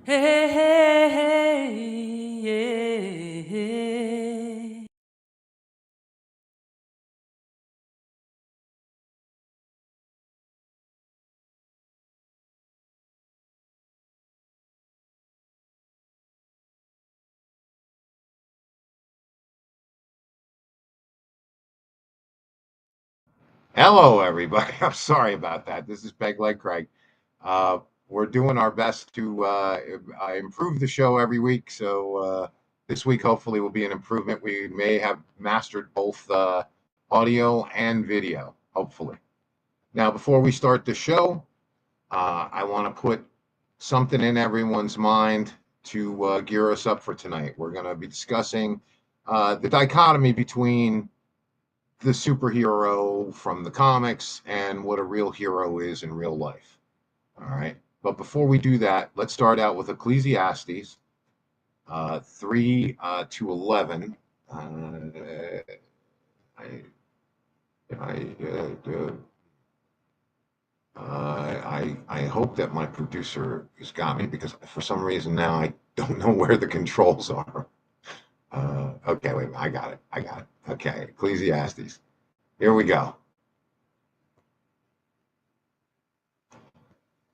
Hey, hey, hey, yeah. Hello, everybody. I'm sorry about that. This is PegLegCraig. Uh, we're doing our best to improve the show every week. So this week, hopefully, will be an improvement. We may have mastered both audio and video, hopefully. Now, before we start the show, I want to put something in everyone's mind to gear us up for tonight. We're going to be discussing the dichotomy between the superhero from the comics and what a real hero is in real life. All right. But before we do that, let's start out with Ecclesiastes 3 to 11. I, I, I hope that my producer has got me because for some reason now I don't know where the controls are. Okay, wait, I got it. I got it. Okay, Ecclesiastes. Here we go.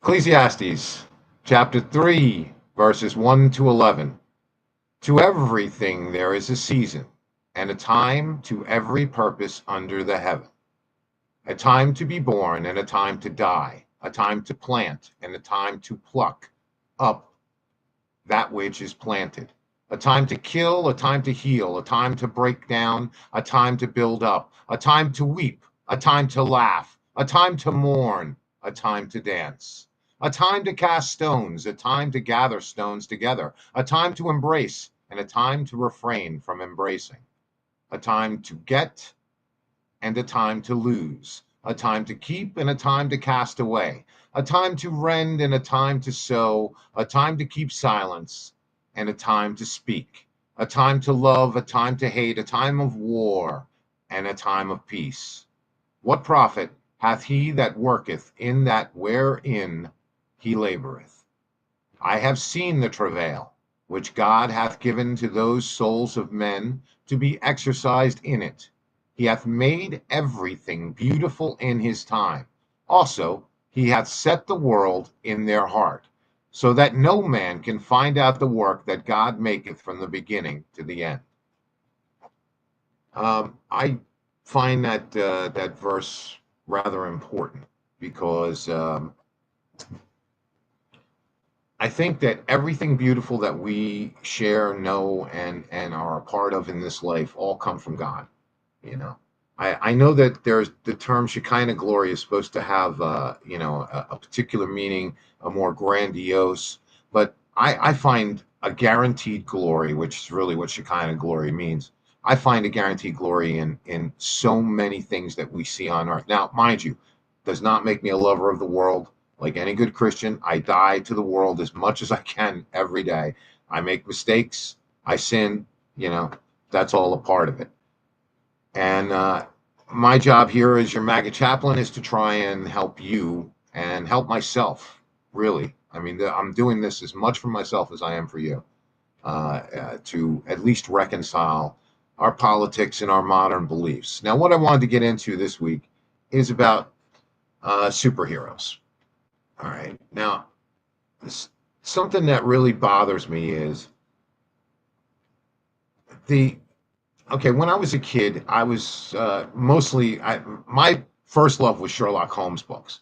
Ecclesiastes chapter 3, verses 1 to 11. To everything there is a season, and a time to every purpose under the heaven. A time to be born, and a time to die. A time to plant, and a time to pluck up that which is planted. A time to kill, a time to heal, a time to break down, a time to build up, a time to weep, a time to laugh, a time to mourn, a time to dance, a time to cast stones, a time to gather stones together, a time to embrace, and a time to refrain from embracing, a time to get and a time to lose, a time to keep and a time to cast away, a time to rend and a time to sow, a time to keep silence and a time to speak, a time to love, a time to hate, a time of war and a time of peace. What profit hath he that worketh in that wherein he laboureth? I have seen the travail which God hath given to those souls of men to be exercised in it. He hath made everything beautiful in his time. Also, he hath set the world in their heart, so that no man can find out the work that God maketh from the beginning to the end. I find that verse rather important because I think that everything beautiful that we share, know, and are a part of in this life all come from God. You know, I know that there's the term Shekinah glory is supposed to have a particular meaning, a more grandiose, but I find a guaranteed glory, which is really what Shekinah glory means. I find a guaranteed glory in so many things that we see on earth. Now, mind you, does not make me a lover of the world. Like any good Christian, I die to the world as much as I can every day. I make mistakes, I sin, you know, that's all a part of it. And my job here as your MAGA chaplain is to try and help you and help myself, really. I mean, I'm doing this as much for myself as I am for you, to at least reconcile our politics and our modern beliefs. Now, what I wanted to get into this week is about superheroes. All right. Now, something that really bothers me is the okay, when I was a kid, I was my first love was Sherlock Holmes books.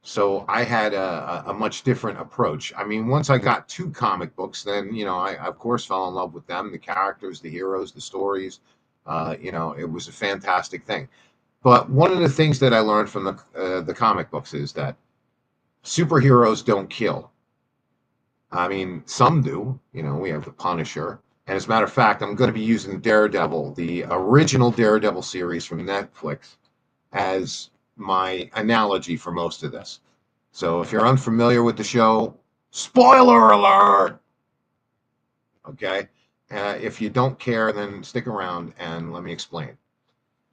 So I had a much different approach. I mean, once I got to comic books, then, I of course fell in love with them, the characters, the heroes, the stories. It was a fantastic thing. But one of the things that I learned from the comic books is that superheroes don't kill. I mean, some do. We have the Punisher. And as a matter of fact, I'm going to be using Daredevil, the original Daredevil series from Netflix, as my analogy for most of this. So if you're unfamiliar with the show, spoiler alert! Okay? If you don't care, then stick around and let me explain.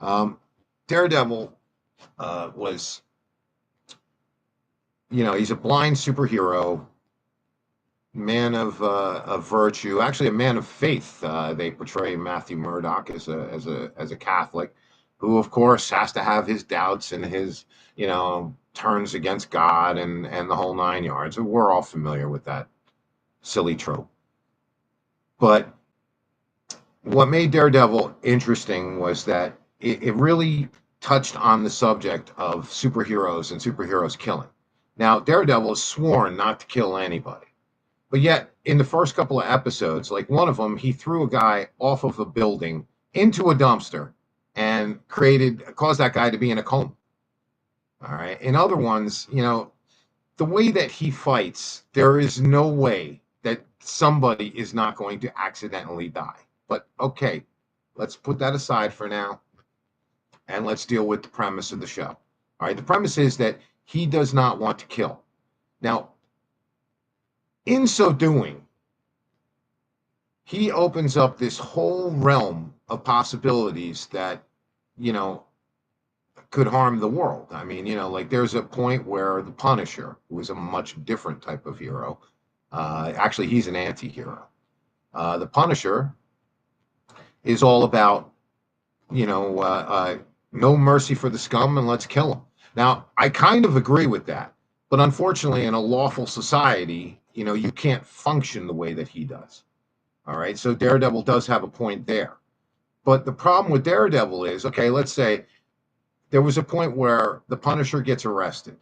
Um, Daredevil was, he's a blind superhero man of virtue, actually a man of faith. They portray Matthew Murdock as a Catholic, who of course has to have his doubts and his turns against God and the whole nine yards. We're all familiar with that silly trope. But what made Daredevil interesting was that it really touched on the subject of superheroes and superheroes killing. Now, Daredevil is sworn not to kill anybody. But yet, in the first couple of episodes, like one of them, he threw a guy off of a building into a dumpster and caused that guy to be in a coma. All right. In other ones, the way that he fights, there is no way that somebody is not going to accidentally die. But okay, let's put that aside for now and let's deal with the premise of the show. All right. The premise is that he does not want to kill. Now, in so doing, he opens up this whole realm of possibilities that, you know, could harm the world. I mean, like there's a point where the Punisher, who is a much different type of hero, actually, he's an anti hero. The Punisher is all about, no mercy for the scum and let's kill them. Now, I kind of agree with that. But unfortunately, in a lawful society, you can't function the way that he does. All right. So Daredevil does have a point there. But the problem with Daredevil is, okay, let's say there was a point where the Punisher gets arrested.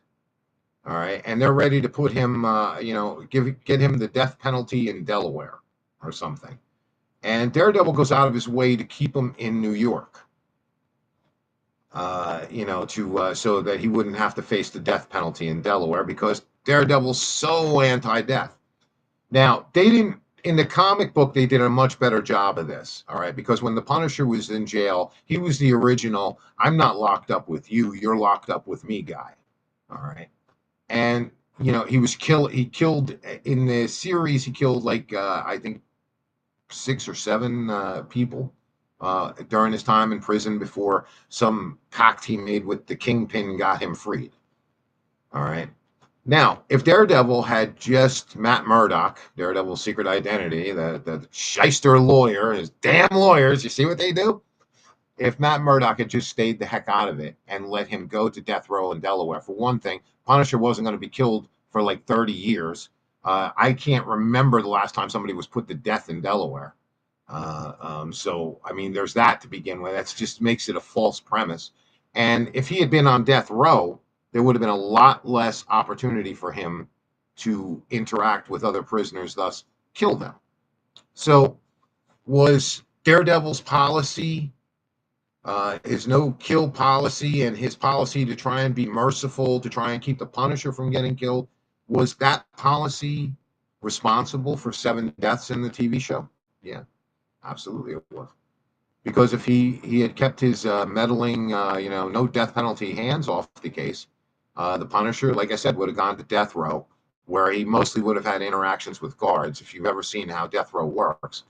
All right. And they're ready to put him, get him the death penalty in Delaware or something. And Daredevil goes out of his way to keep him in New York, so that he wouldn't have to face the death penalty in Delaware because Daredevil's so anti-death. Now, they didn't, in the comic book, they did a much better job of this, all right? Because when the Punisher was in jail, he was the original, I'm not locked up with you, you're locked up with me guy, all right? And, he killed, in the series, he killed like, I think, 6 or 7 people during his time in prison before some pact he made with the Kingpin got him freed, all right? Now, if Daredevil had just Matt Murdock, Daredevil's secret identity, the shyster lawyer, his damn lawyers, you see what they do? If Matt Murdock had just stayed the heck out of it and let him go to death row in Delaware, for one thing, Punisher wasn't going to be killed for like 30 years. I can't remember the last time somebody was put to death in Delaware. So, I mean, there's that to begin with. That just makes it a false premise. And if he had been on death row, there would have been a lot less opportunity for him to interact with other prisoners, thus kill them. So was Daredevil's policy, his no kill policy and his policy to try and be merciful, to try and keep the Punisher from getting killed, was that policy responsible for 7 deaths in the TV show? Yeah, absolutely it was. Because if he had kept his meddling, no death penalty hands off the case, the Punisher, like I said, would have gone to death row, where he mostly would have had interactions with guards. If you've ever seen how death row works,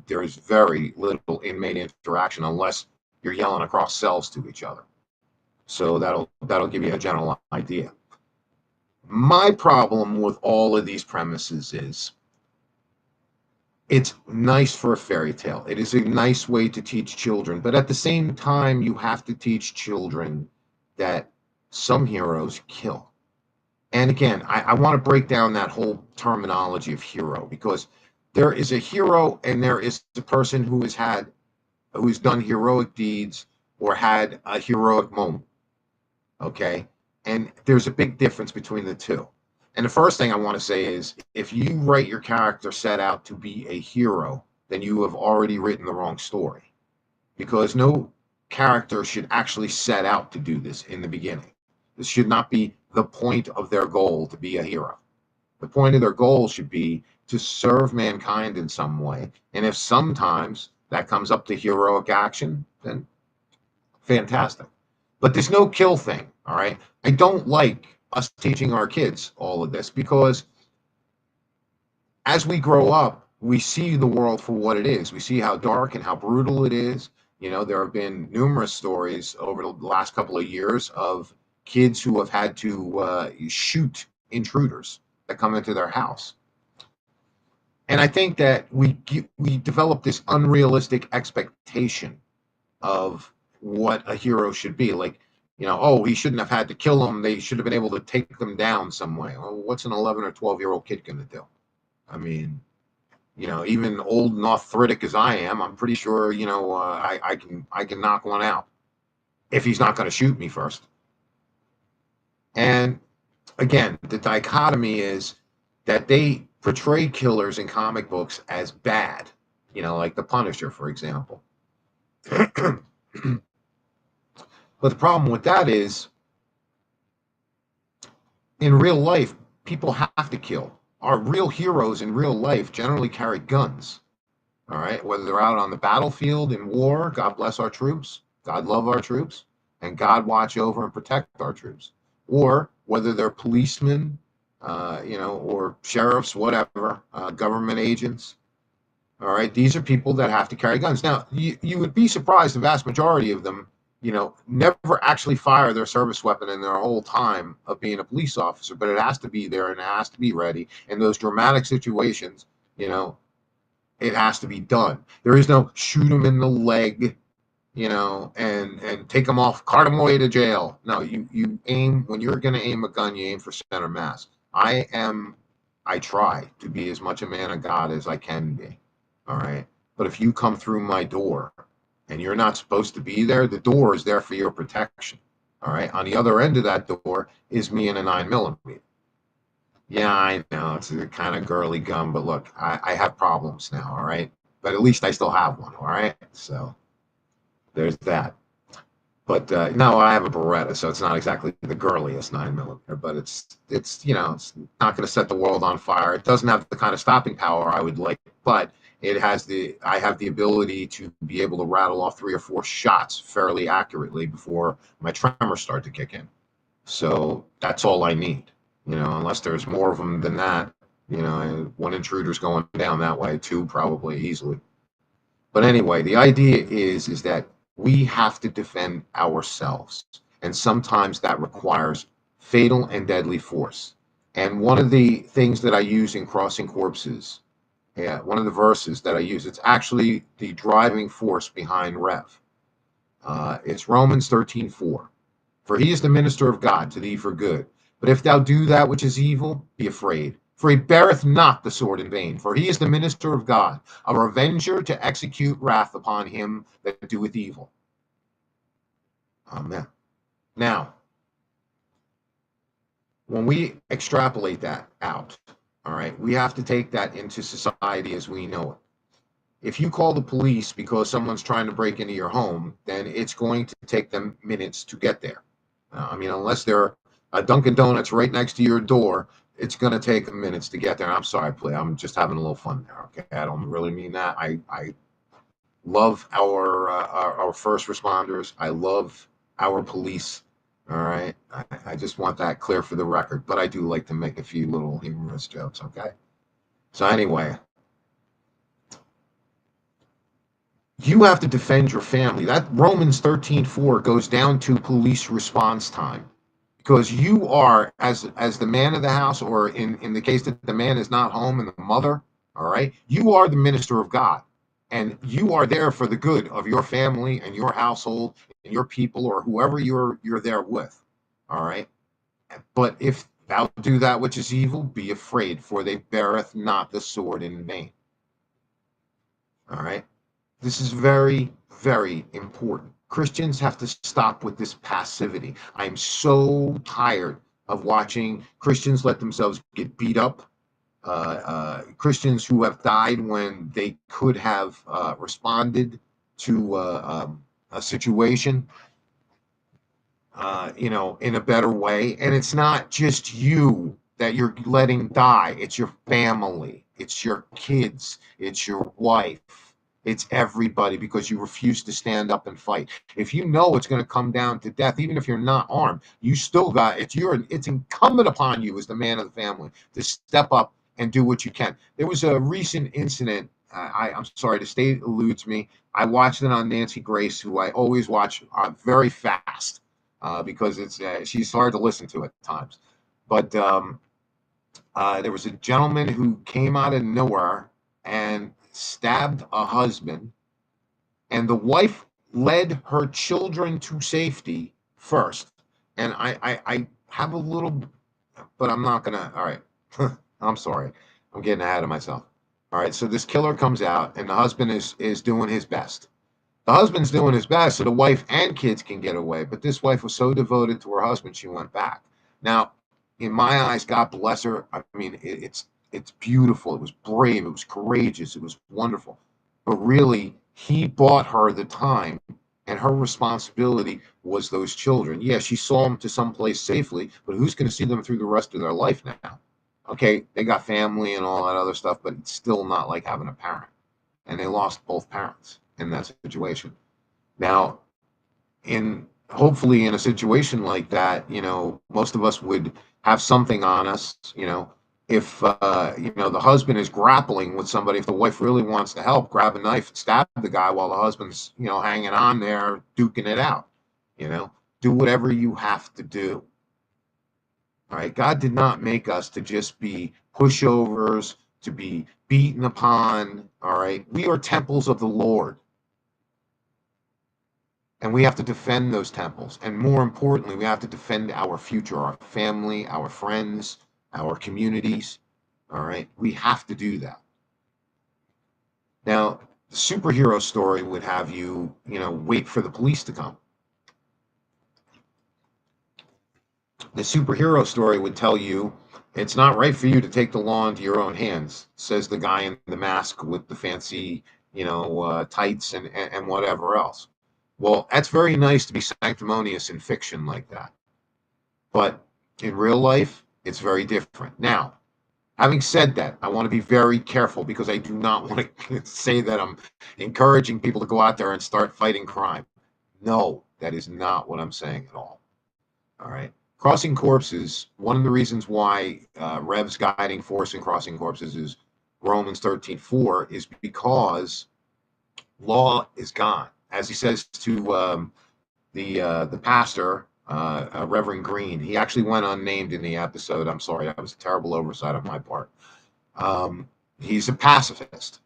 there is very little inmate interaction unless you're yelling across cells to each other. So that'll give you a general idea. My problem with all of these premises is it's nice for a fairy tale. It is a nice way to teach children, but at the same time, you have to teach children that some heroes kill. And again, I want to break down that whole terminology of hero, because there is a hero and there is a person who's done heroic deeds or had a heroic moment. Okay. And there's a big difference between the two. And the first thing I want to say is, if you write your character set out to be a hero, then you have already written the wrong story, because no character should actually set out to do this in the beginning. This should not be the point of their goal to be a hero. The point of their goal should be to serve mankind in some way. And if sometimes that comes up to heroic action, then fantastic. But there's no kill thing, all right? I don't like us teaching our kids all of this, because as we grow up, we see the world for what it is. We see how dark and how brutal it is. There have been numerous stories over the last couple of years of kids who have had to shoot intruders that come into their house. And I think that we develop this unrealistic expectation of what a hero should be. Like, oh, he shouldn't have had to kill them. They should have been able to take them down some way. Well, what's an 11 or 12-year-old kid going to do? I mean, even old and arthritic as I am, I'm pretty sure, I can knock one out if he's not going to shoot me first. And again, the dichotomy is that they portray killers in comic books as bad, like the Punisher, for example. But the problem with that is, in real life, people have to kill. Our real heroes in real life generally carry guns. All right, whether they're out on the battlefield in war, God bless our troops, God love our troops, and God watch over and protect our troops, or whether they're policemen, or sheriffs, whatever, government agents. All right, these are people that have to carry guns. Now, you would be surprised, the vast majority of them, never actually fire their service weapon in their whole time of being a police officer, but it has to be there and it has to be ready. In those dramatic situations, it has to be done. There is no shoot them in the leg, and take them off, cart them away to jail. No, you aim, when you're going to aim a gun, you aim for center mass. I try to be as much a man of God as I can be. All right. But if you come through my door and you're not supposed to be there, the door is there for your protection. All right. On the other end of that door is me and a 9mm. Yeah, I know it's a kind of girly gun, but look, I have problems now. All right. But at least I still have one. All right. So there's that. But no, I have a Beretta, so it's not exactly the girliest 9mm, but it's it's not going to set the world on fire. It doesn't have the kind of stopping power I would like, but I have the ability to be able to rattle off 3 or 4 shots fairly accurately before my tremors start to kick in. So that's all I need, unless there's more of them than that. One intruder's going down that way, 2 probably easily. But anyway, the idea is that we have to defend ourselves, and sometimes that requires fatal and deadly force. And one of the things that I use in Crossing Corpses, yeah, one of the verses that I use, it's actually the driving force behind Rev. It's Romans 13:4. For he is the minister of God to thee for good. But if thou do that which is evil, be afraid. For he beareth not the sword in vain. For he is the minister of God, a revenger to execute wrath upon him that doeth evil. Amen. Now, when we extrapolate that out, all right, we have to take that into society as we know it. If you call the police because someone's trying to break into your home, then it's going to take them minutes to get there. Unless they're a Dunkin' Donuts right next to your door, it's going to take them minutes to get there. I'm sorry, please. I'm just having a little fun there. Okay, I don't really mean that. I love our first responders. I love our police. All right, I just want that clear for the record. But I do like to make a few little humorous jokes. Okay. So anyway, you have to defend your family. That Romans 13:4 goes down to police response time, because you are, as the man of the house, or in the case that the man is not home and the mother, all right, you are the minister of God, and you are there for the good of your family and your household and your people, or whoever you're there with. All right. But if thou do that which is evil, be afraid, for they beareth not the sword in vain. All right. This is very, very important. Christians have to stop with this passivity. I'm so tired of watching Christians let themselves get beat up. Christians who have died when they could have responded to a situation, in a better way. And it's not just you that you're letting die. It's your family. It's your kids. It's your wife. It's everybody, because you refuse to stand up and fight. If you know it's going to come down to death, even if you're not armed, you still got it's incumbent upon you as the man of the family to step up and do what you can. There was a recent incident. I'm sorry, the state eludes me. I watched it on Nancy Grace, who I always watch very fast because she's hard to listen to at times. But there was a gentleman who came out of nowhere and stabbed a husband, and the wife led her children to safety first. And I have a little, but I'm not gonna. All right, I'm sorry, I'm getting ahead of myself. All right, so this killer comes out, and the husband is doing his best. The husband's doing his best so the wife and kids can get away. But this wife was so devoted to her husband, she went back. Now, in my eyes, God bless her. I mean, it's beautiful. It was brave. It was courageous. It was wonderful. But really, he bought her the time, and her responsibility was those children. Yeah, she saw them to someplace safely, but who's going to see them through the rest of their life now? Okay, they got family and all that other stuff, but it's still not like having a parent. And they lost both parents in that situation. Now, in hopefully in a situation like that, most of us would have something on us, if the husband is grappling with somebody, if the wife really wants to help, grab a knife and stab the guy while the husband's, hanging on there, duking it out, you know, do whatever you have to do. All right. God did not make us to just be pushovers, to be beaten upon. All right. We are temples of the Lord. And we have to defend those temples. And more importantly, we have to defend our future, our family, our friends, our communities. All right. We have to do that. Now, the superhero story would have you, wait for the police to come. The superhero story would tell you it's not right for you to take the law into your own hands, says the guy in the mask with the fancy, tights and whatever else. Well, that's very nice to be sanctimonious in fiction like that. But in real life, it's very different. Now, having said that, I want to be very careful because I do not want to say that I'm encouraging people to go out there and start fighting crime. No, that is not what I'm saying at all. All right. Crossing corpses, one of the reasons why Rev's guiding force in crossing corpses is Romans 13:4 is because law is gone. As he says to the pastor, Reverend Green, he actually went unnamed in the episode. I'm sorry, that was a terrible oversight on my part. He's a pacifist.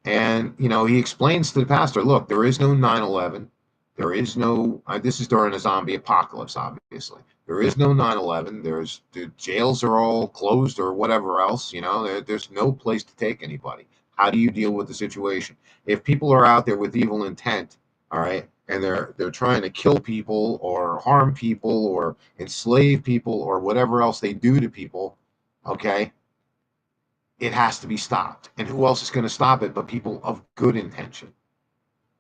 And, he explains to the pastor, look, there is no 9/11. There is no, this is during a zombie apocalypse, obviously. There is no 9/11. The jails are all closed or whatever else, there's no place to take anybody. How do you deal with the situation? If people are out there with evil intent, all right, and they're trying to kill people or harm people or enslave people or whatever else they do to people, okay, it has to be stopped. And who else is going to stop it but people of good intention,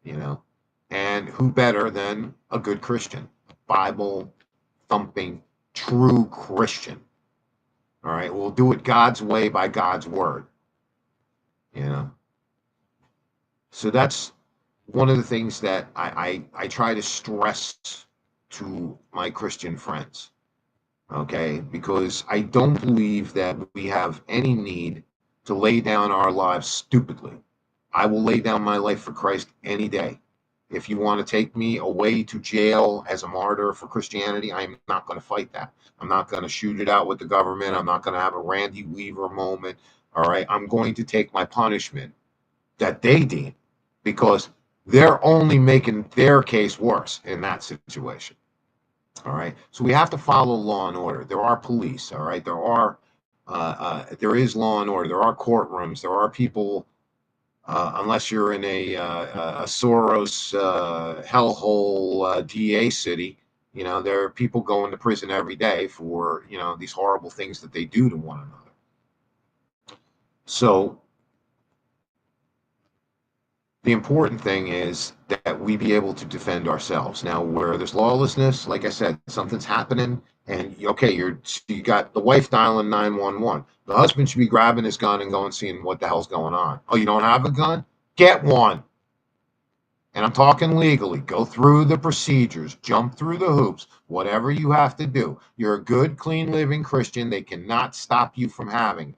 you know? And who better than a good Christian, Bible thumping, true Christian? All right, we'll do it God's way by God's word, you know? So that's one of the things that I try to stress to my Christian friends, okay? Because I don't believe that we have any need to lay down our lives stupidly. I will lay down my life for Christ any day. If you want to take me away to jail as a martyr for Christianity, I'm not going to fight that. I'm not going to shoot it out with the government. I'm not going to have a Randy Weaver moment. All right. I'm going to take my punishment that they deem because they're only making their case worse in that situation. All right. So we have to follow law and order. There are police. All right. There is law and order. There are courtrooms. There are people. Unless you're in a Soros hellhole DA city, there are people going to prison every day for these horrible things that they do to one another. So the important thing is that we be able to defend ourselves. Now, where there's lawlessness, like I said, something's happening, and okay, you got the wife dialing 911. The husband should be grabbing his gun and going seeing what the hell's going on. Oh, you don't have a gun? Get one. And I'm talking legally. Go through the procedures, jump through the hoops, whatever you have to do. You're a good, clean living Christian. They cannot stop you from having it.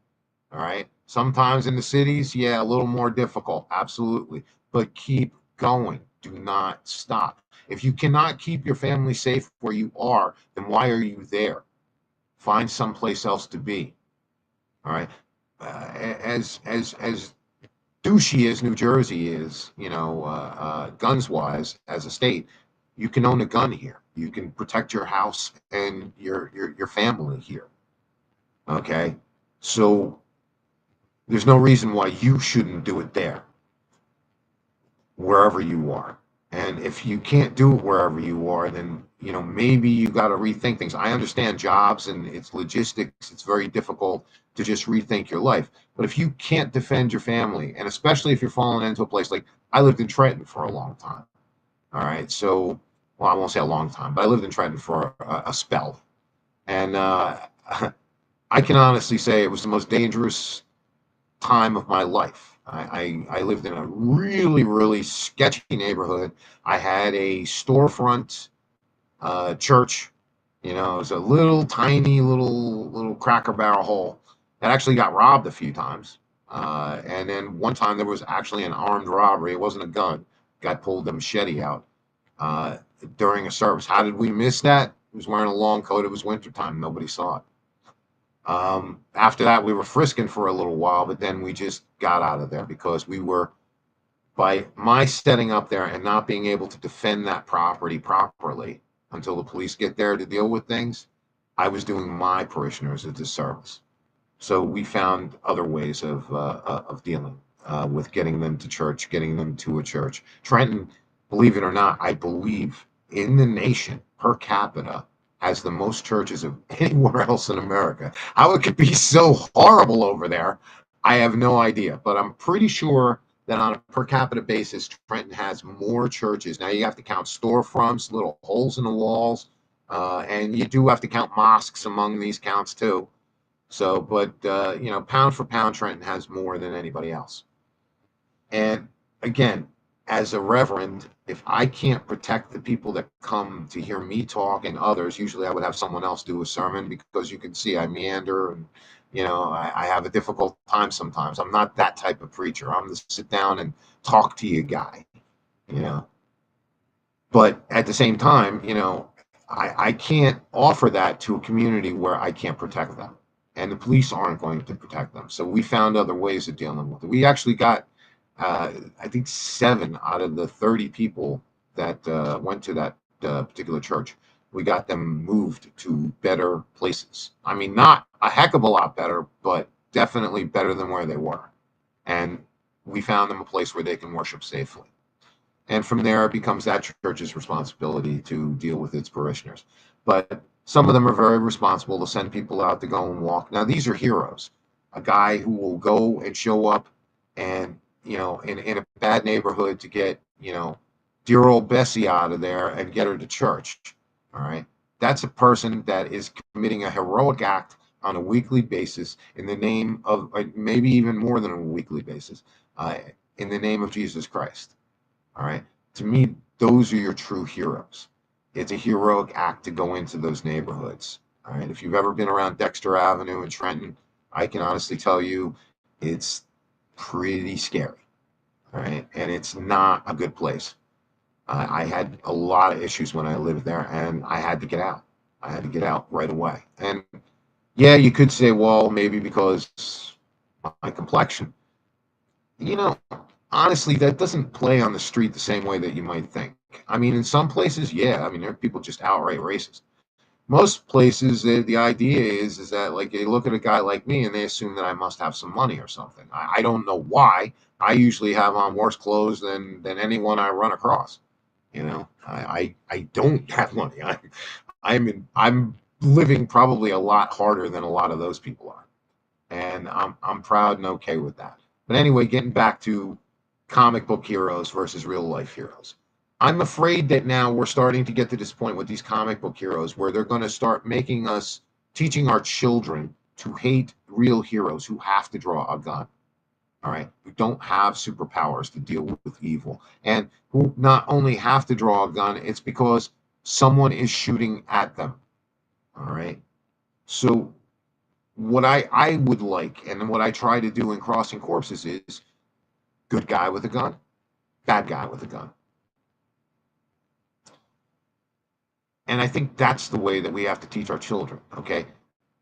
All right. Sometimes in the cities, yeah, a little more difficult. Absolutely. But keep going. Do not stop. If you cannot keep your family safe where you are, then why are you there? Find someplace else to be. All right. As douchey as New Jersey is, guns wise as a state, you can own a gun here. You can protect your house and your family here. Okay, so there's no reason why you shouldn't do it there, wherever you are. And if you can't do it wherever you are, then maybe you got to rethink things. I understand jobs and its logistics. It's very difficult to just rethink your life. But if you can't defend your family, and especially if you're falling into a place like I lived in Trenton for a long time. All right, so well, I won't say a long time, but I lived in Trenton for a spell, and I can honestly say it was the most dangerous time of my life. I lived in a really, really sketchy neighborhood. I had a storefront church. It was a little tiny little Cracker Barrel hole that actually got robbed a few times. And then one time there was actually an armed robbery. It wasn't a gun. Guy pulled the machete out uh, during a service. How did we miss that? He was wearing a long coat. It was wintertime. Nobody saw it. After that, we were frisking for a little while, but then we just got out of there because we were, by my setting up there and not being able to defend that property properly until the police get there to deal with things, I was doing my parishioners a disservice. So we found other ways of dealing with getting them to church, getting them to a church. Trenton, believe it or not, I believe in the nation per capita has the most churches of anywhere else in America. How it could be so horrible over there, I have no idea. But I'm pretty sure that on a per capita basis, Trenton has more churches. Now you have to count storefronts, little holes in the walls, and you do have to count mosques among these counts too. So, but pound for pound, Trenton has more than anybody else. And again, as a reverend, if I can't protect the people that come to hear me talk and others, usually I would have someone else do a sermon because you can see I meander and I have a difficult time sometimes. I'm not that type of preacher. I'm the sit down and talk to you guy, you know. But at the same time, I can't offer that to a community where I can't protect them. And the police aren't going to protect them. So we found other ways of dealing with it. We actually got, I think, 7 out of the 30 people that went to that particular church. We got them moved to better places. I mean, not a heck of a lot better, but definitely better than where they were. And we found them a place where they can worship safely. And from there, it becomes that church's responsibility to deal with its parishioners. But some of them are very responsible to send people out to go and walk. Now, these are heroes. A guy who will go and show up and, in a bad neighborhood to get, dear old Bessie out of there and get her to church. All right. That's a person that is committing a heroic act on a weekly basis in the name of, maybe even more than a weekly basis, in the name of Jesus Christ. All right. To me, those are your true heroes. It's a heroic act to go into those neighborhoods. All right. If you've ever been around Dexter Avenue in Trenton, I can honestly tell you it's pretty scary. All right. And it's not a good place. I had a lot of issues when I lived there and I had to get out. I had to get out right away. And yeah, you could say, well, maybe because my complexion. You know, honestly, that doesn't play on the street the same way that you might think. I mean, in some places, yeah. I mean, there are people just outright racist. Most places, the idea is that like they look at a guy like me and they assume that I must have some money or something. I don't know why. I usually have on worse clothes than anyone I run across. I don't have money. I'm living probably a lot harder than a lot of those people are, and I'm proud and okay with that. But anyway, getting back to comic book heroes versus real life heroes. I'm afraid that now we're starting to get to this point with these comic book heroes where they're going to start making us teaching our children to hate real heroes who have to draw a gun. All right, who don't have superpowers to deal with evil, and who not only have to draw a gun, it's because someone is shooting at them. All right, so what I would like and what I try to do in Crossing Corpses is good guy with a gun, bad guy with a gun. And I think that's the way that we have to teach our children, okay?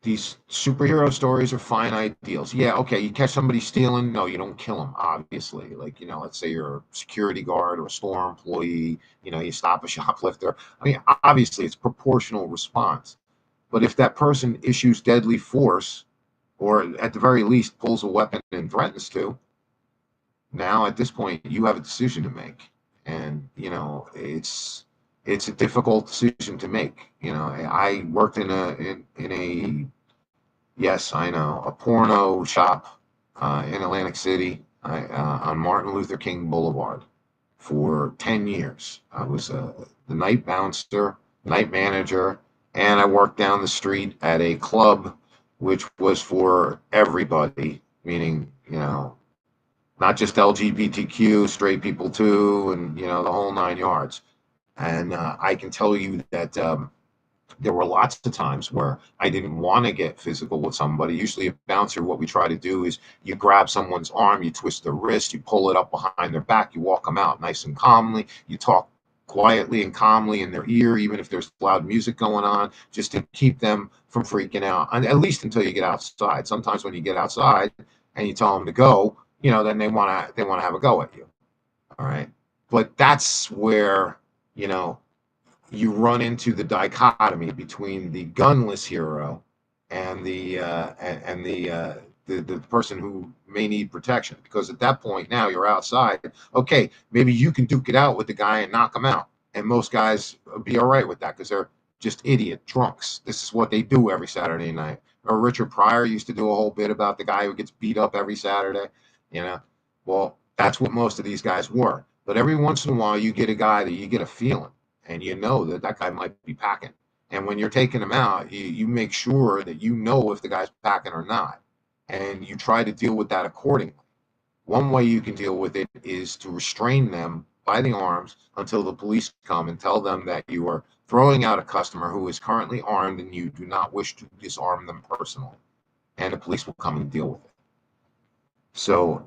these superhero stories are finite deals. Yeah, okay, you catch somebody stealing, no, you don't kill them, obviously. Like, let's say you're a security guard or a store employee, you stop a shoplifter. I mean, obviously, it's proportional response. But if that person issues deadly force, or at the very least pulls a weapon and threatens to, now at this point you have a decision to make. And it's a difficult decision to make. I worked in a yes, I know, a porno shop in Atlantic City on Martin Luther King Boulevard for 10 years. I was the night bouncer, night manager, and I worked down the street at a club which was for everybody, meaning, not just LGBTQ, straight people too, and, the whole nine yards. And I can tell you that there were lots of times where I didn't want to get physical with somebody. Usually, a bouncer, what we try to do is you grab someone's arm, you twist their wrist, you pull it up behind their back, you walk them out nice and calmly, you talk quietly and calmly in their ear, even if there's loud music going on, just to keep them from freaking out, and at least until you get outside. Sometimes when you get outside and you tell them to go, then they want to have a go at you. All right, but that's where you know you run into the dichotomy between the gunless hero and the person who may need protection, because at that point now you're outside. Okay, maybe you can duke it out with the guy and knock him out, and most guys be all right with that because they're just idiot drunks. This is what they do every Saturday night. Or Richard Pryor used to do a whole bit about the guy who gets beat up every Saturday. You know, well, that's what most of these guys were. But every once in a while, you get a guy that you get a feeling, and you know that that guy might be packing. And when you're taking him out, you make sure that you know if the guy's packing or not, and you try to deal with that accordingly. One way you can deal with it is to restrain them by the arms until the police come and tell them that you are throwing out a customer who is currently armed and you do not wish to disarm them personally, and the police will come and deal with it. So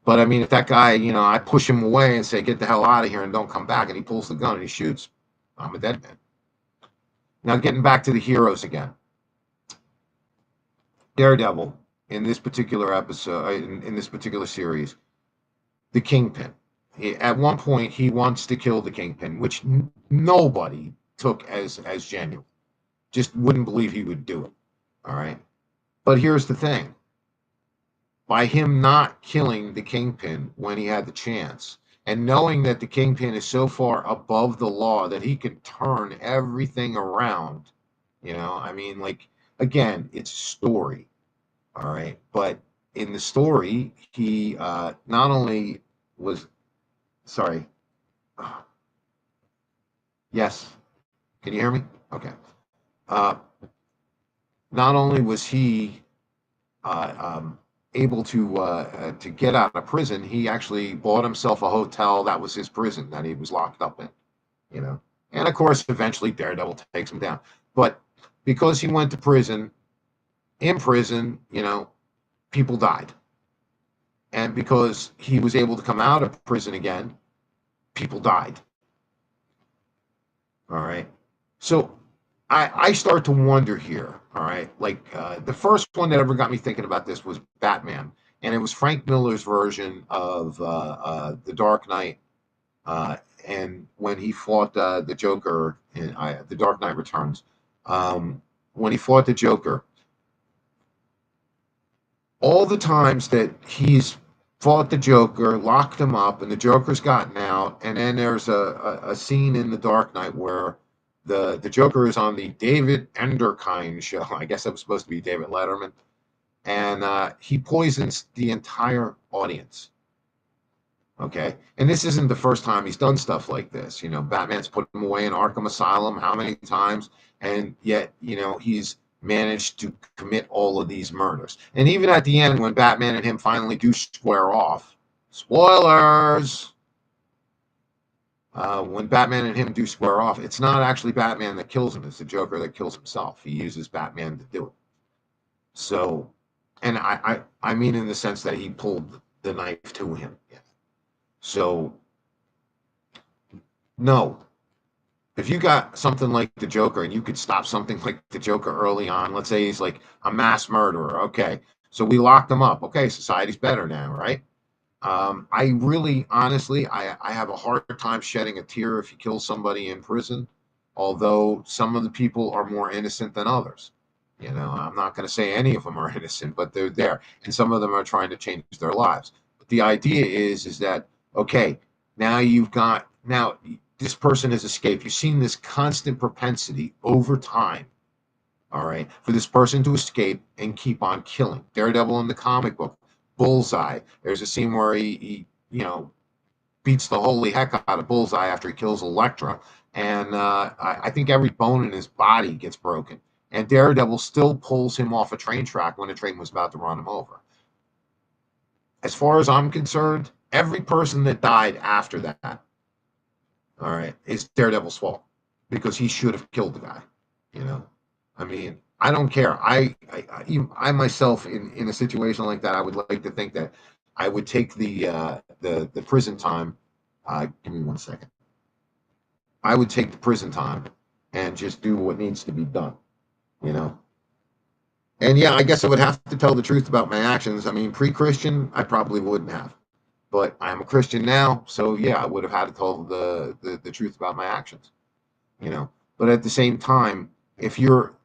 but I mean, if that guy, I push him away and say, get the hell out of here and don't come back, and he pulls the gun and he shoots, I'm a dead man. Now, getting back to the heroes again. Daredevil, in this particular episode, in this particular series, the Kingpin. At one point, he wants to kill the Kingpin, which nobody took as genuine. Just wouldn't believe he would do it. All right. But here's the thing. By him not killing the Kingpin when he had the chance, and knowing that the Kingpin is so far above the law that he can turn everything around, I mean, like, again, it's a story, all right? But in the story, he not only was, sorry, yes, can you hear me? Okay. Uh, Not only was he able to get out of prison, he actually bought himself a hotel that was his prison that he was locked up in, you know. And of course, eventually Daredevil takes him down. But because he went to prison, in prison, people died. And because he was able to come out of prison again, people died. All right. So I start to wonder here. All right. Like the first one that ever got me thinking about this was Batman. And it was Frank Miller's version of The Dark Knight. And when he fought the Joker in The Dark Knight Returns, when he fought the Joker, all the times that he's fought the Joker, locked him up, and the Joker's gotten out, and then there's a scene in The Dark Knight where the Joker is on the David Enderkind show. I guess that was supposed to be David Letterman, and he poisons the entire audience. Okay, and this isn't the first time he's done stuff like this. Batman's put him away in Arkham Asylum how many times, and yet he's managed to commit all of these murders. And even at the end, when Batman and him finally do square off, spoilers. When Batman and him do square off, it's not actually Batman that kills him; it's the Joker that kills himself. He uses Batman to do it. So, and I mean in the sense that he pulled the knife to him. So, no, If you got something like the Joker and you could stop something like the Joker early on, let's say he's like a mass murderer, okay, so we locked him up. Okay, society's better now, right? I really, honestly, I have a hard time shedding a tear if you kill somebody in prison, although some of the people are more innocent than others. You know, I'm not going to say any of them are innocent, but they're there, and some of them are trying to change their lives. But the idea is that okay, now this person has escaped. You've seen this constant propensity over time, all right, for this person to escape and keep on killing. Daredevil in the comic book, Bullseye. There's a scene where he beats the holy heck out of Bullseye after he kills Elektra, and I think every bone in his body gets broken. And Daredevil still pulls him off a train track when a train was about to run him over. As far as I'm concerned, every person that died after that, all right, is Daredevil's fault because he should have killed the guy. You know, I mean, I don't care. I myself in a situation like that, I would like to think that I would take the prison time. Give me 1 second. I would take the prison time and just do what needs to be done. You know, and yeah, I guess I would have to tell the truth about my actions. I mean, pre-Christian, I probably wouldn't have, but I'm a Christian now, so yeah, I would have had to tell the truth about my actions. You know, but at the same time, if you're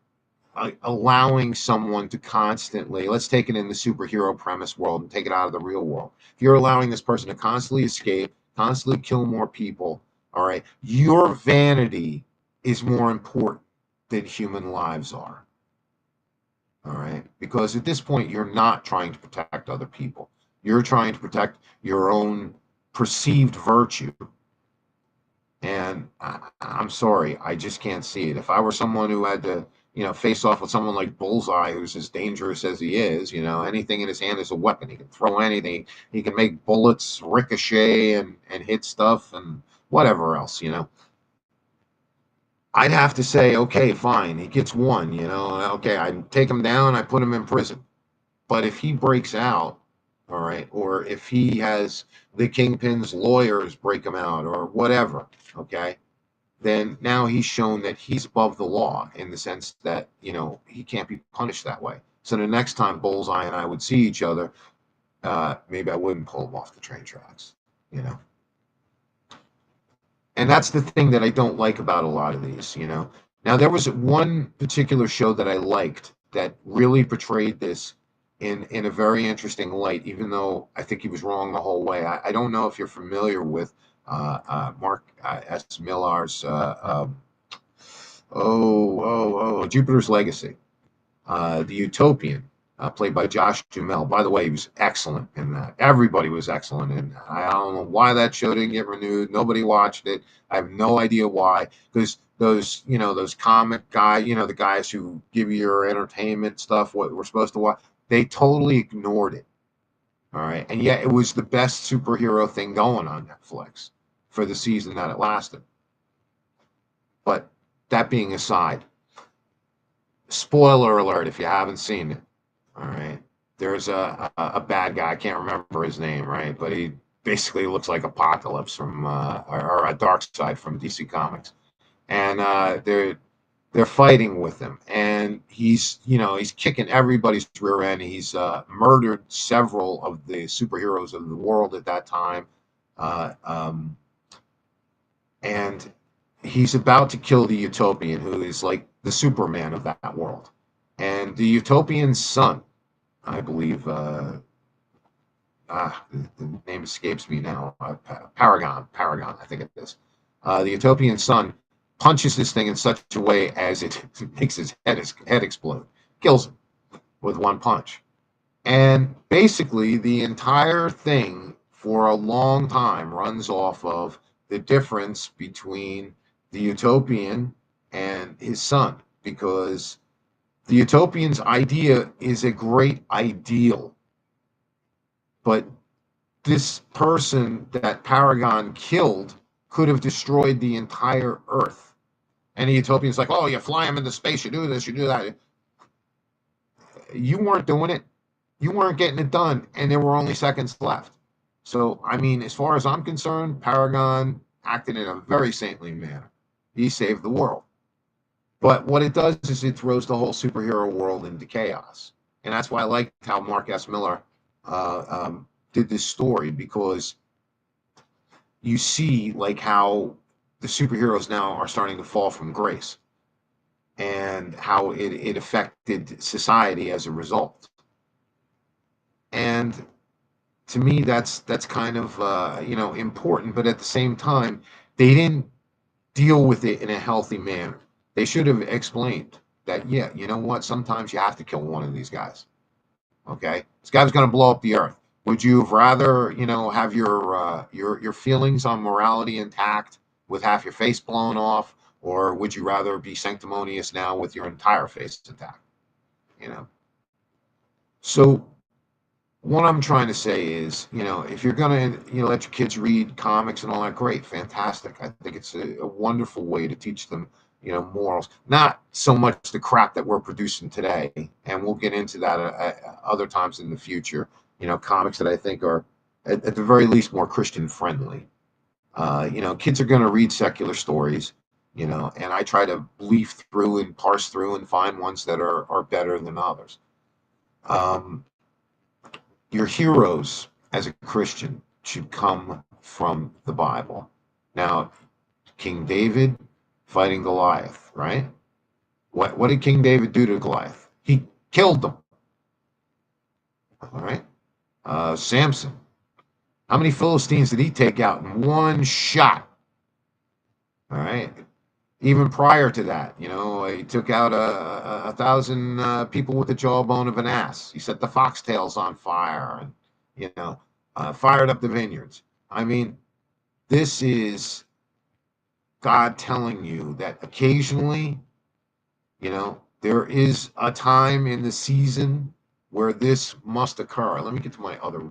allowing someone to constantly, let's take it in the superhero premise world and take it out of the real world. If you're allowing this person to constantly escape, constantly kill more people, all right, your vanity is more important than human lives are. All right, because at this point, you're not trying to protect other people. You're trying to protect your own perceived virtue. And I'm sorry, I just can't see it. If I were someone who had to, face off with someone like Bullseye, who's as dangerous as he is, anything in his hand is a weapon. He can throw anything. He can make bullets ricochet and hit stuff and whatever else, I'd have to say, okay, fine, he gets one, okay, I take him down, I put him in prison. But if he breaks out, all right, or if he has the Kingpin's lawyers break him out or whatever, okay, then now he's shown that he's above the law in the sense that, he can't be punished that way. So the next time Bullseye and I would see each other, maybe I wouldn't pull him off the train tracks, you know. And that's the thing that I don't like about a lot of these. Now, there was one particular show that I liked that really portrayed this in a very interesting light, even though I think he was wrong the whole way. I don't know if you're familiar with Mark S. Millar's Jupiter's Legacy, the Utopian, played by Josh Duhamel. By the way, he was excellent in that. Everybody was excellent in that. I don't know why that show didn't get renewed. Nobody watched it. I have no idea why. Because those comic guys, the guys who give you your entertainment stuff, what we're supposed to watch, they totally ignored it. All right. And yet it was the best superhero thing going on Netflix for the season that it lasted. But that being aside, spoiler alert if you haven't seen it. All right. There's a bad guy. I can't remember his name, right? But he basically looks like Apocalypse from or a Dark Side from DC Comics, and they're fighting with him, and he's kicking everybody's rear end. He's murdered several of the superheroes of the world at that time, uh, um, and he's about to kill the Utopian, who is like the Superman of that world, and the Utopian's son, I believe. The name escapes me now. Paragon, I think it is. The Utopian son punches this thing in such a way as it makes his head explode, kills him with one punch. And basically, the entire thing for a long time runs off of the difference between the Utopian and his son, because the Utopian's idea is a great ideal, but this person that Paragon killed could have destroyed the entire Earth. And the Utopian's like, oh, you fly him into space, you do this, you do that. You weren't doing it. You weren't getting it done, and there were only seconds left. So, I mean, as far as I'm concerned, Paragon acted in a very saintly manner. he saved the world. But what it does is it throws the whole superhero world into chaos. And that's why I liked how Mark S. Miller did this story, because you see like how the superheroes now are starting to fall from grace, and how it affected society as a result. And to me, that's kind of important, but at the same time, they didn't deal with it in a healthy manner. They should have explained that, yeah, you know what? Sometimes you have to kill one of these guys. Okay, this guy was going to blow up the earth. Would you have rather, have your feelings on morality intact with half your face blown off, or would you rather be sanctimonious now with your entire face intact? You know. So what I'm trying to say is, if you're going to, let your kids read comics and all that, great, fantastic. I think it's a wonderful way to teach them, morals. Not so much the crap that we're producing today, and we'll get into that other times in the future. Comics that I think are, at the very least, more Christian friendly. Kids are going to read secular stories, and I try to leaf through and parse through and find ones that are better than others. Your heroes as a Christian should come from the Bible. Now, King David fighting Goliath, right? What did King David do to Goliath? He killed them. All right. Samson. How many Philistines did he take out in one shot? All right. Even prior to that, he took out a thousand people with the jawbone of an ass. He set the foxtails on fire, and fired up the vineyards. I mean, this is God telling you that occasionally, there is a time in the season where this must occur. Let me get to my other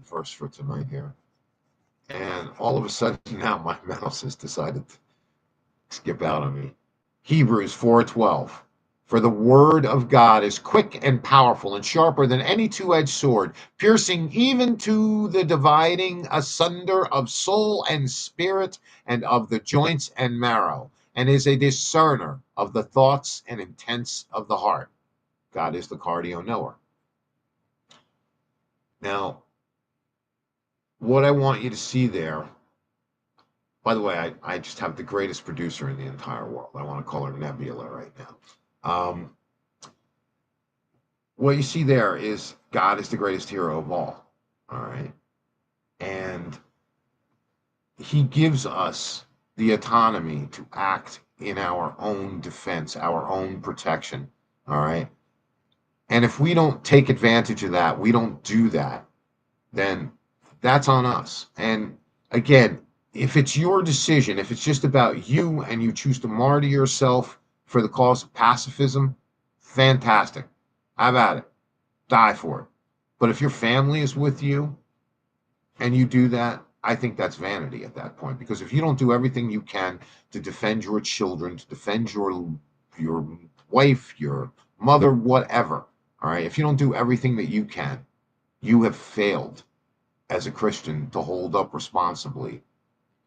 verse for tonight here. And all of a sudden now my mouse has decided to skip out on me. Hebrews 4:12. For the word of God is quick and powerful and sharper than any two-edged sword, piercing even to the dividing asunder of soul and spirit and of the joints and marrow, and is a discerner of the thoughts and intents of the heart. God is the cardio knower. Now, what I want you to see there, by the way, I just have the greatest producer in the entire world. I want to call her Nebula right now. What you see there is God is the greatest hero of all right? And he gives us the autonomy to act in our own defense, our own protection, all right? And if we don't take advantage of that, we don't do that, then that's on us. And again, if it's your decision, if it's just about you and you choose to martyr yourself for the cause of pacifism, fantastic. Have at it. Die for it. But if your family is with you and you do that, I think that's vanity at that point. Because if you don't do everything you can to defend your children, to defend your wife, your mother, whatever, all right, if you don't do everything that you can, you have failed as a Christian to hold up responsibly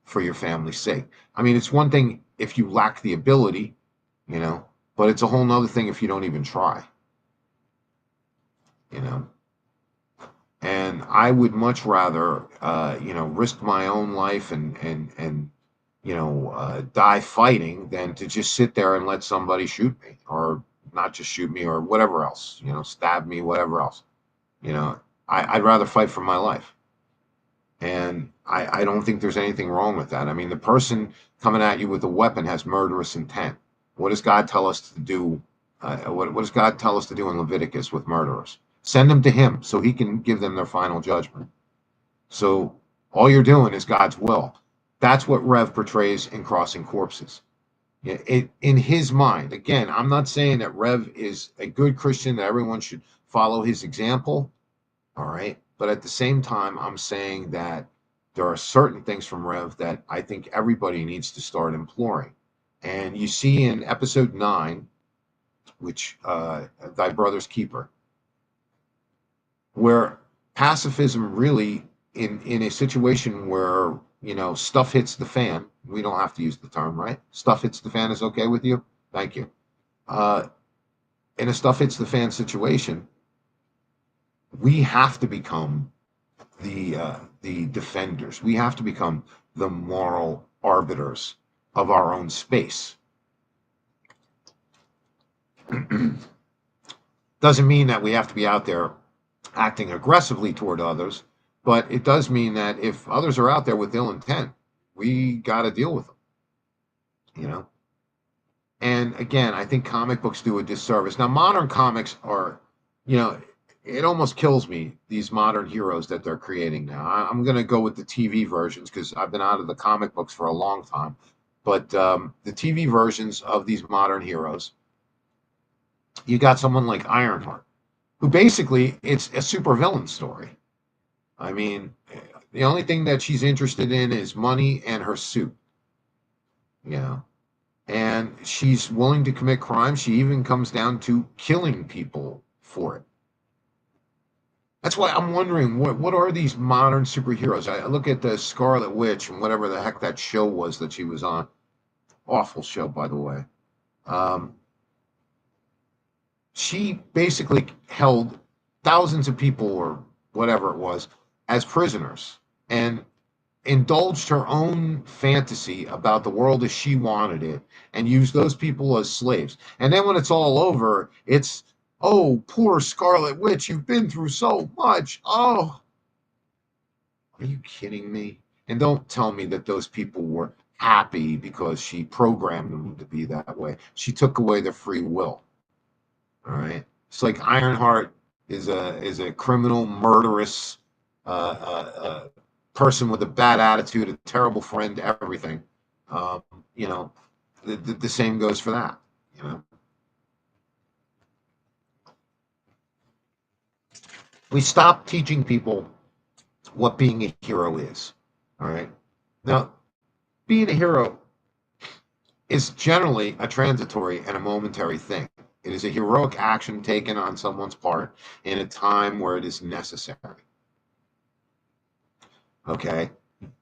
for your family's sake. I mean, it's one thing if you lack the ability, but it's a whole nother thing if you don't even try, And I would much rather, risk my own life and die fighting than to just sit there and let somebody shoot me, or not just shoot me, or whatever else, stab me, whatever else. I'd rather fight for my life. And I don't think there's anything wrong with that. I mean, the person coming at you with a weapon has murderous intent. What does God tell us to do? What does God tell us to do in Leviticus with murderers? Send them to him so he can give them their final judgment. So all you're doing is God's will. That's what Rev portrays in Crossing Corpses. In his mind, again, I'm not saying that Rev is a good Christian, that everyone should follow his example, all right? But at the same time, I'm saying that there are certain things from Rev that I think everybody needs to start imploring. And you see in episode 9, which Thy Brother's Keeper, where pacifism really, in a situation where stuff hits the fan. We don't have to use the term, right? Stuff hits the fan is okay with you? Thank you. Uh, in a stuff hits the fan situation, we have to become the defenders. We have to become the moral arbiters of our own space. Doesn't mean that we have to be out there acting aggressively toward others, but it does mean that if others are out there with ill intent, we got to deal with them, you know? And again, I think comic books do a disservice. Now, modern comics are, you know, it almost kills me, these modern heroes that they're creating now. I'm going to go with the TV versions because I've been out of the comic books for a long time. But the TV versions of these modern heroes, you got someone like Ironheart, who basically it's a supervillain story. I mean, the only thing that she's interested in is money and her suit, you know. And she's willing to commit crimes. She even comes down to killing people for it. That's why I'm wondering what are these modern superheroes? I look at the Scarlet Witch and whatever the heck that show was that she was on. Awful show, by the way. Um, she basically held thousands of people or whatever it was as prisoners and indulged her own fantasy about the world as she wanted it and used those people as slaves. And then when it's all over, it's, oh, poor Scarlet Witch, you've been through so much. Oh, are you kidding me? And don't tell me that those people were happy because she programmed them to be that way. She took away their free will. All right. It's like Ironheart is a criminal, murderous, uh, person with a bad attitude, a terrible friend, everything. Um, you know, the same goes for that. You know, we stop teaching people what being a hero is. All right. Now, being a hero is generally a transitory and a momentary thing. It is a heroic action taken on someone's part in a time where it is necessary. Okay.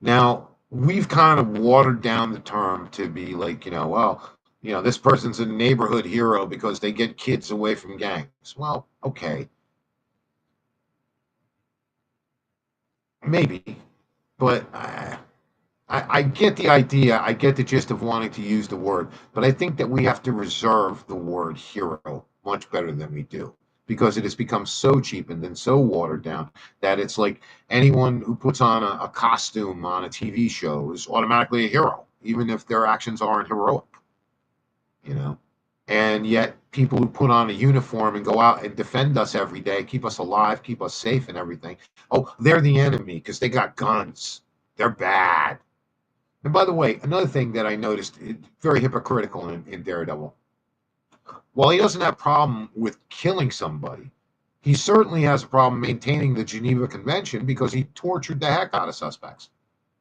Now, we've kind of watered down the term to be like, well, this person's a neighborhood hero because they get kids away from gangs. Well, okay, maybe, but I get the idea. I get the gist of wanting to use the word, but I think that we have to reserve the word hero much better than we do because it has become so cheapened and so watered down that it's like anyone who puts on a costume on a TV show is automatically a hero, even if their actions aren't heroic, you know? And yet, people who put on a uniform and go out and defend us every day, keep us alive, keep us safe, and everything, oh, they're the enemy because they got guns. They're bad. And by the way, another thing that I noticed, very hypocritical in Daredevil, while he doesn't have a problem with killing somebody, he certainly has a problem maintaining the Geneva Convention because he tortured the heck out of suspects.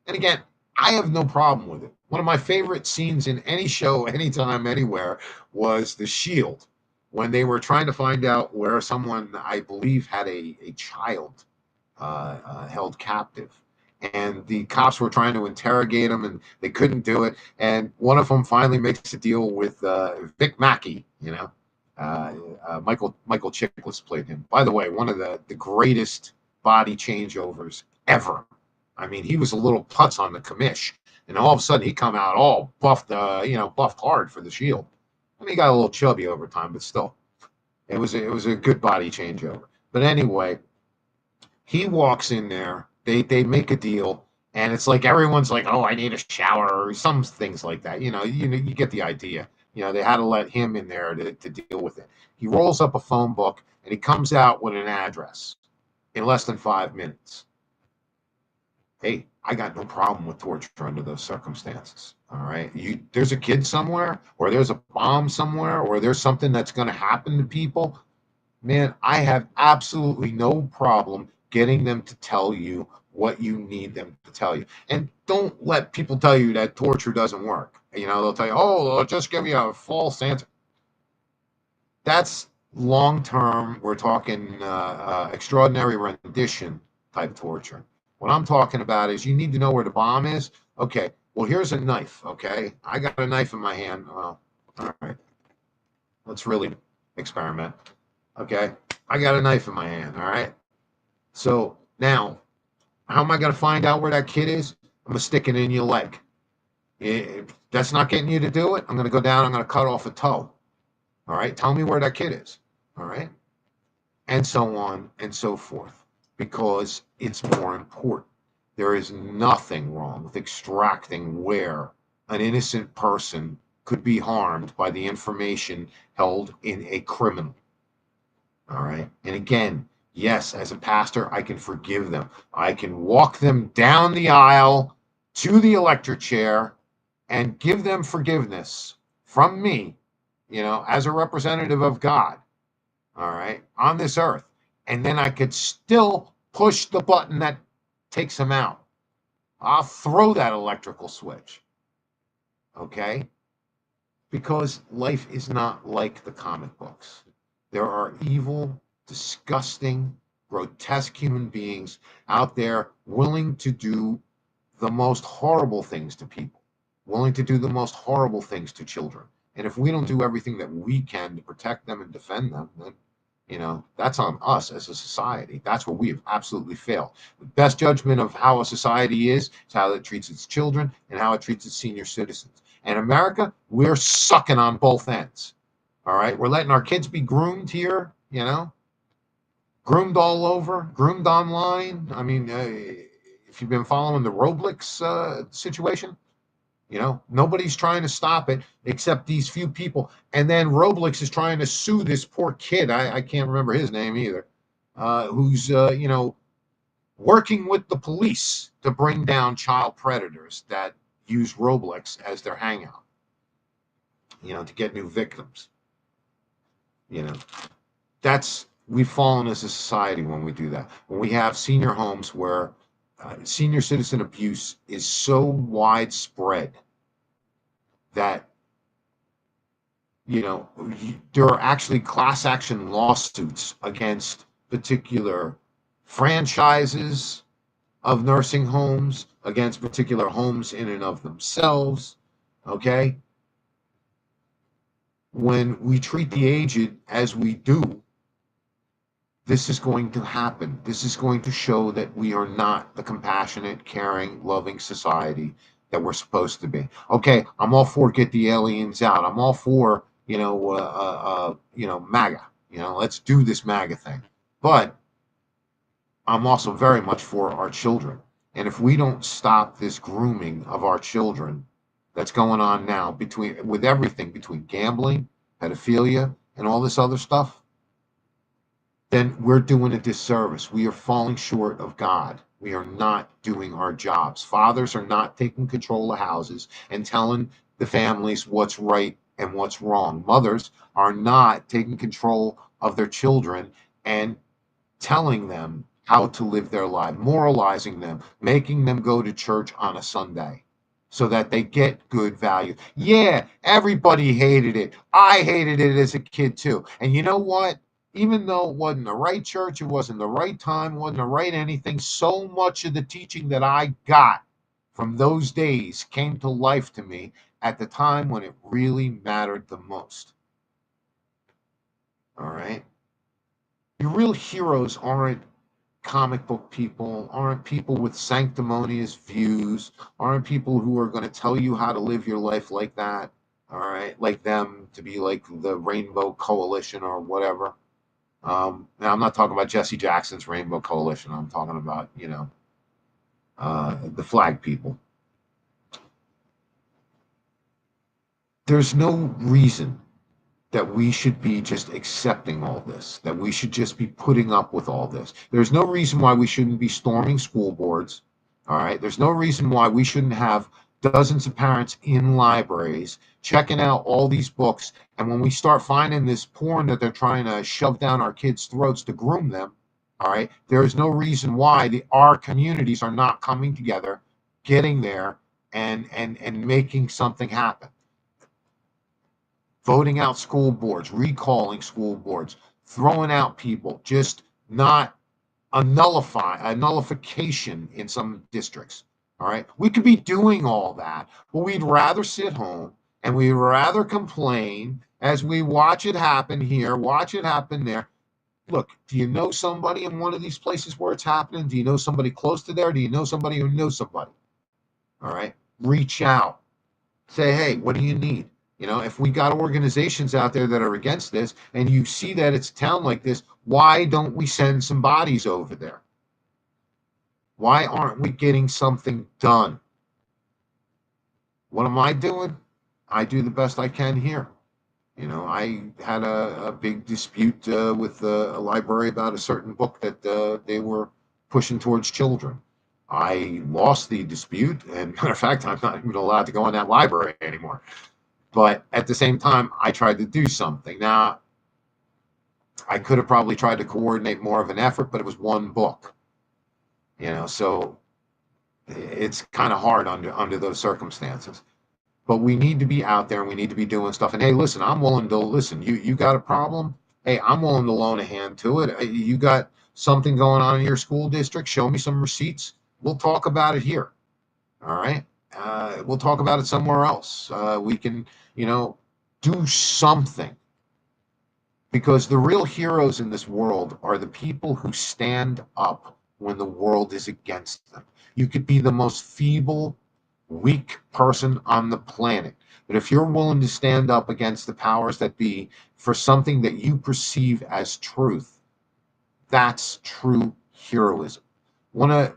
And again, I have no problem with it. One of my favorite scenes in any show, anytime, anywhere, was The Shield, when they were trying to find out where someone, I believe, had a child held captive. And the cops were trying to interrogate him, and they couldn't do it. And one of them finally makes a deal with Vic Mackey. Michael Chiklis played him. By the way, one of the greatest body changeovers ever. I mean, he was a little putz on the commish, and all of a sudden he come out all buffed, buffed hard for the Shield. I mean, he got a little chubby over time, but still, it was a good body changeover. But anyway, he walks in there. They make a deal, and it's like everyone's like, "Oh, I need a shower," or some things like that. You get the idea. They had to let him in there to deal with it. He rolls up a phone book and he comes out with an address in less than 5 minutes. Hey, I got no problem with torture under those circumstances. All right. There's a kid somewhere, or there's a bomb somewhere, or there's something that's going to happen to people. Man, I have absolutely no problem getting them to tell you what you need them to tell you. And don't let people tell you that torture doesn't work. They'll tell you, oh, they'll just give you a false answer. That's long term. We're talking extraordinary rendition type torture. What I'm talking about is you need to know where the bomb is. Okay, well, here's a knife, okay? I got a knife in my hand. Well, all right, let's really experiment. Okay, I got a knife in my hand, all right? So now, how am I going to find out where that kid is? I'm going to stick it in your leg. If that's not getting you to do it, I'm going to go down, I'm going to cut off a toe. All right, tell me where that kid is. All right, and so on and so forth, because it's more important. There is nothing wrong with extracting where an innocent person could be harmed by the information held in a criminal. All right. And again, yes, as a pastor, I can forgive them. I can walk them down the aisle to the electric chair and give them forgiveness from me, as a representative of God, all right, on this earth. And then I could still push the button that takes them out. I'll throw that electrical switch, okay? Because life is not like the comic books. There are evil, disgusting, grotesque human beings out there willing to do the most horrible things to people, willing to do the most horrible things to children. And if we don't do everything that we can to protect them and defend them, then that's on us as a society. That's where we have absolutely failed. The best judgment of how a society is how it treats its children and how it treats its senior citizens. And America, we're sucking on both ends. All right, we're letting our kids be groomed here, groomed all over, groomed online. I mean, if you've been following the Roblox situation, nobody's trying to stop it except these few people. And then Roblox is trying to sue this poor kid. I can't remember his name either, who's, working with the police to bring down child predators that use Roblox as their hangout, to get new victims. We've fallen as a society when we do that. When we have senior homes where senior citizen abuse is so widespread that there are actually class action lawsuits against particular franchises of nursing homes, against particular homes in and of themselves. Okay, when we treat the aged as we do, this is going to happen. This is going to show that we are not the compassionate, caring, loving society that we're supposed to be. Okay, I'm all for get the aliens out. I'm all for, MAGA. Let's do this MAGA thing. But I'm also very much for our children. And if we don't stop this grooming of our children that's going on now with everything between gambling, pedophilia, and all this other stuff, then we're doing a disservice. We are falling short of God. We are not doing our jobs. Fathers are not taking control of houses and telling the families what's right and what's wrong. Mothers are not taking control of their children and telling them how to live their life, moralizing them, making them go to church on a Sunday so that they get good value. Yeah, everybody hated it. I hated it as a kid too. And you know what? Even though it wasn't the right church, it wasn't the right time, wasn't the right anything, so much of the teaching that I got from those days came to life to me at the time when it really mattered the most. All right? Your real heroes aren't comic book people, aren't people with sanctimonious views, aren't people who are going to tell you how to live your life like that, all right? Like them to be like the Rainbow Coalition or whatever. Now, I'm not talking about Jesse Jackson's Rainbow Coalition. I'm talking about, the flag people. There's no reason that we should be just accepting all this, that we should just be putting up with all this. There's no reason why we shouldn't be storming school boards, all right? There's no reason why we shouldn't have dozens of parents in libraries checking out all these books. And when we start finding this porn that they're trying to shove down our kids' throats to groom them, all right, there is no reason why our communities are not coming together, getting there, and making something happen. Voting out school boards, recalling school boards, throwing out people, just not a nullification in some districts. All right. We could be doing all that, but we'd rather sit home and we'd rather complain as we watch it happen here, watch it happen there. Look, do you know somebody in one of these places where it's happening? Do you know somebody close to there? Do you know somebody who knows somebody? All right. Reach out. Say, hey, what do you need? If we got organizations out there that are against this and you see that it's a town like this, why don't we send some bodies over there? Why aren't we getting something done? What am I doing? I do the best I can here. I had a big dispute with a library about a certain book that they were pushing towards children. I lost the dispute, and matter of fact, I'm not even allowed to go in that library anymore. But at the same time, I tried to do something. Now, I could have probably tried to coordinate more of an effort, but it was one book. So it's kind of hard under those circumstances. But we need to be out there and we need to be doing stuff. And hey, listen, I'm willing to listen. You got a problem? Hey, I'm willing to loan a hand to it. You got something going on in your school district? Show me some receipts. We'll talk about it here. All right. We'll talk about it somewhere else. We can, do something, because the real heroes in this world are the people who stand up when the world is against them. You could be the most feeble, weak person on the planet, but if you're willing to stand up against the powers that be for something that you perceive as truth, that's true heroism. One of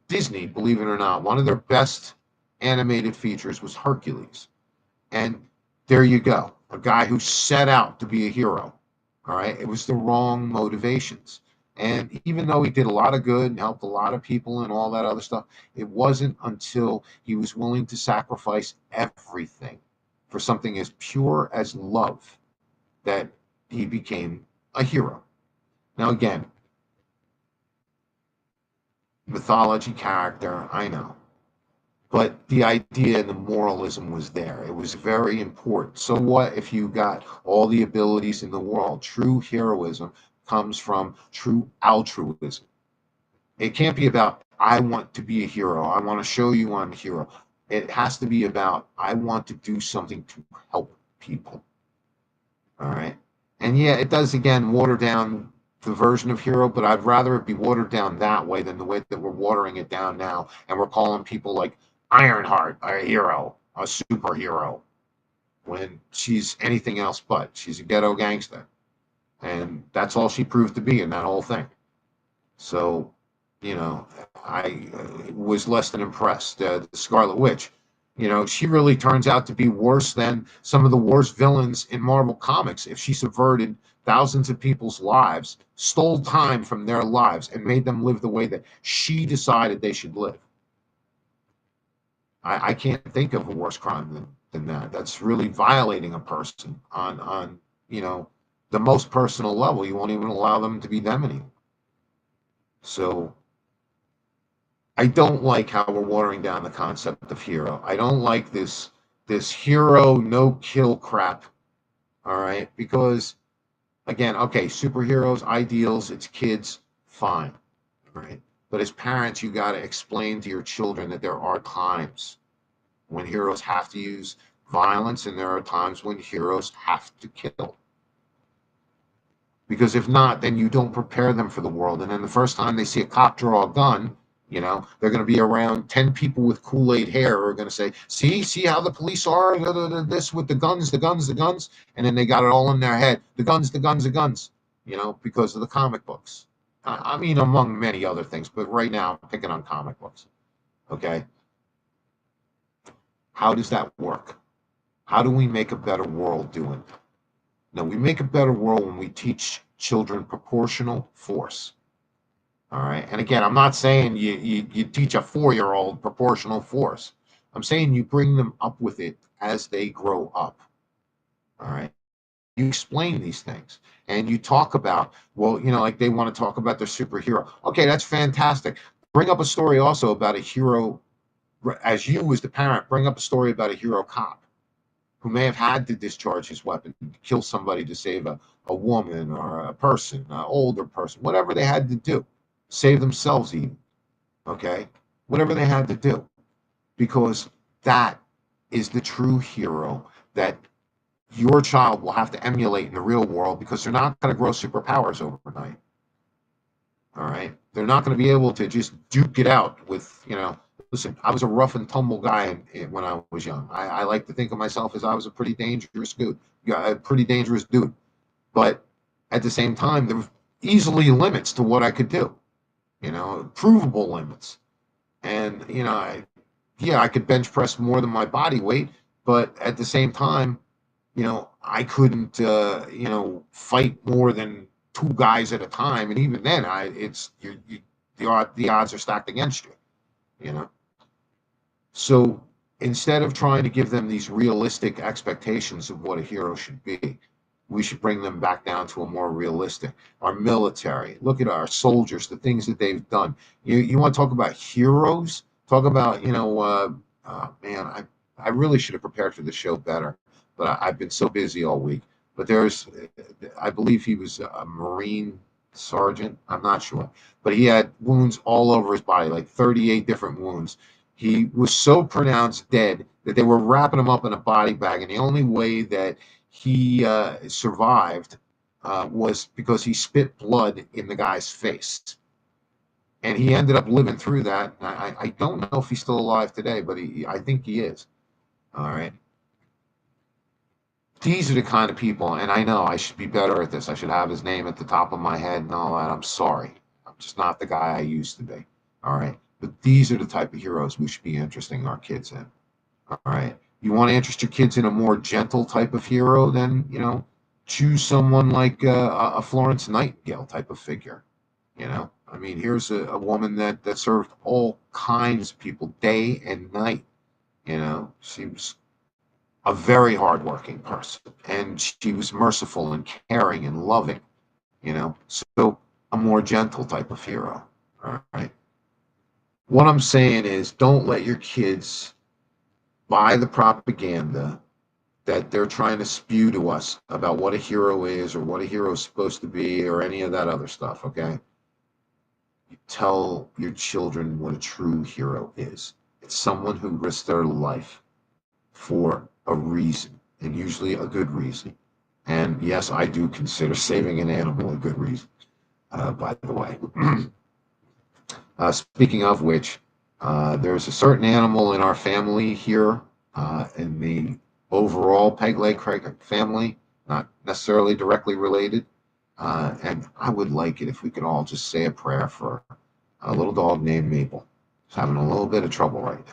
Disney, believe it or not, one of their best animated features was Hercules. And there you go, a guy who set out to be a hero. All right. It was the wrong motivations. And even though he did a lot of good and helped a lot of people and all that other stuff, it wasn't until he was willing to sacrifice everything for something as pure as love that he became a hero. Now, again, mythology character, I know. But the idea and the moralism was there. It was very important. So what if you got all the abilities in the world? True heroism comes from true altruism. It can't be about, I want to be a hero. I want to show you I'm a hero. It has to be about, I want to do something to help people. All right. And yeah, it does, again, water down the version of hero, but I'd rather it be watered down that way than the way that we're watering it down now. And we're calling people like Ironheart a hero, a superhero, when she's anything else but. She's a ghetto gangster. And that's all she proved to be in that whole thing. So, I was less than impressed. The Scarlet Witch, she really turns out to be worse than some of the worst villains in Marvel Comics. If she subverted thousands of people's lives, stole time from their lives, and made them live the way that she decided they should live. I can't think of a worse crime than that. That's really violating a person on the most personal level. You won't even allow them to be them anymore. So I don't like how we're watering down the concept of hero. I don't like this hero no kill crap. All right, because again, okay, superheroes, ideals, it's kids, fine. All right, but as parents, you got to explain to your children that there are times when heroes have to use violence, and there are times when heroes have to kill. Because if not, then you don't prepare them for the world. And then the first time they see a cop draw a gun, they're going to be around 10 people with Kool-Aid hair who are going to say, see how the police are, this with the guns, the guns, the guns. And then they got it all in their head, the guns, the guns, the guns, because of the comic books. I mean, among many other things, but right now I'm picking on comic books. Okay. How does that work? How do we make a better world doing that? No, we make a better world when we teach children proportional force. All right. And again, I'm not saying you teach a 4-year-old proportional force. I'm saying you bring them up with it as they grow up. All right. You explain these things and you talk about, well, like they want to talk about their superhero. Okay, that's fantastic. Bring up a story also about a hero, as you as the parent, bring up a story about a hero cop who may have had to discharge his weapon, kill somebody to save a woman or a person, an older person, whatever they had to do. save themselves even, okay? Whatever they had to do, because that is the true hero that your child will have to emulate in the real world, because they're not going to grow superpowers overnight. All right. They're not going to be able to just duke it out with, listen, I was a rough and tumble guy when I was young. I like to think of myself as I was a pretty dangerous dude. Yeah, a pretty dangerous dude. But at the same time, there were easily limits to what I could do, provable limits. And, yeah, I could bench press more than my body weight, but at the same time, I couldn't, fight more than two guys at a time, and even then, the odds are stacked against you, you know. So instead of trying to give them these realistic expectations of what a hero should be, we should bring them back down to a more realistic. Our military, look at our soldiers, the things that they've done. You want to talk about heroes? Talk about, man, I really should have prepared for the show better, but I've been so busy all week. But I believe he was a Marine sergeant. I'm not sure, but he had wounds all over his body, like 38 different wounds. He was so pronounced dead that they were wrapping him up in a body bag, and the only way that he survived was because he spit blood in the guy's face. And he ended up living through that. I don't know if he's still alive today, but I think he is. All right. These are the kind of people, and I know I should be better at this. I should have his name at the top of my head and all that. I'm sorry. I'm just not the guy I used to be. All right. But these are the type of heroes we should be interesting our kids in. All right. You want to interest your kids in a more gentle type of hero, then, choose someone like a Florence Nightingale type of figure. I mean, here's a woman that served all kinds of people day and night. She was a very hardworking person, and she was merciful and caring and loving. So a more gentle type of hero. All right. What I'm saying is, don't let your kids buy the propaganda that they're trying to spew to us about what a hero is or what a hero is supposed to be or any of that other stuff, okay? You tell your children what a true hero is. It's someone who risks their life for a reason, and usually a good reason. And yes, I do consider saving an animal a good reason, by the way. Speaking of which, there's a certain animal in our family here, in the overall PegLegCraig family, not necessarily directly related. And I would like it if we could all just say a prayer for a little dog named Maple. She's having a little bit of trouble right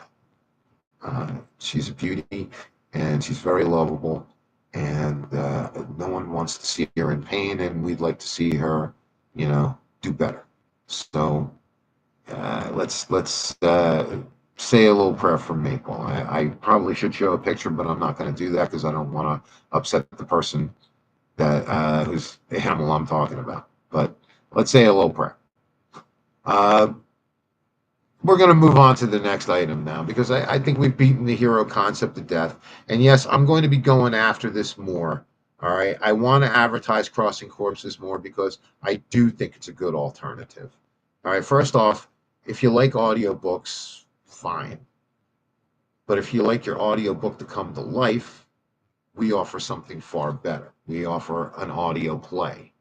now. She's a beauty, and she's very lovable, and no one wants to see her in pain, and we'd like to see her, do better. So let's say a little prayer for Maple. I probably should show a picture, but I'm not going to do that because I don't want to upset the person that who's the animal I'm talking about. But let's say a little prayer. Uh, we're going to move on to the next item now, because I think we've beaten the hero concept to death. And yes, I'm going to be going after this more. All right. I want to advertise Crossing Corpses more because I do think it's a good alternative. All right. First off, if you like audiobooks, fine. But if you like your audiobook to come to life, we offer something far better. We offer an audio play.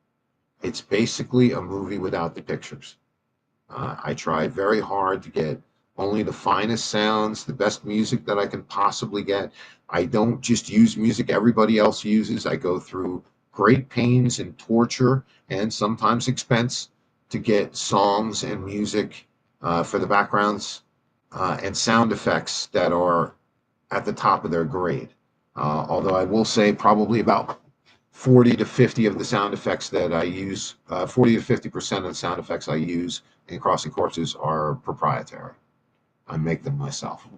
It's basically a movie without the pictures. I tried very hard to get only the finest sounds, the best music that I can possibly get. I don't just use music everybody else uses. I go through great pains and torture and sometimes expense to get songs and music for the backgrounds and sound effects that are at the top of their grade. Although I will say probably about 40 to 50 of the sound effects that I use, 40 to 50% of the sound effects I use in Crossing Corpses are proprietary. I make them myself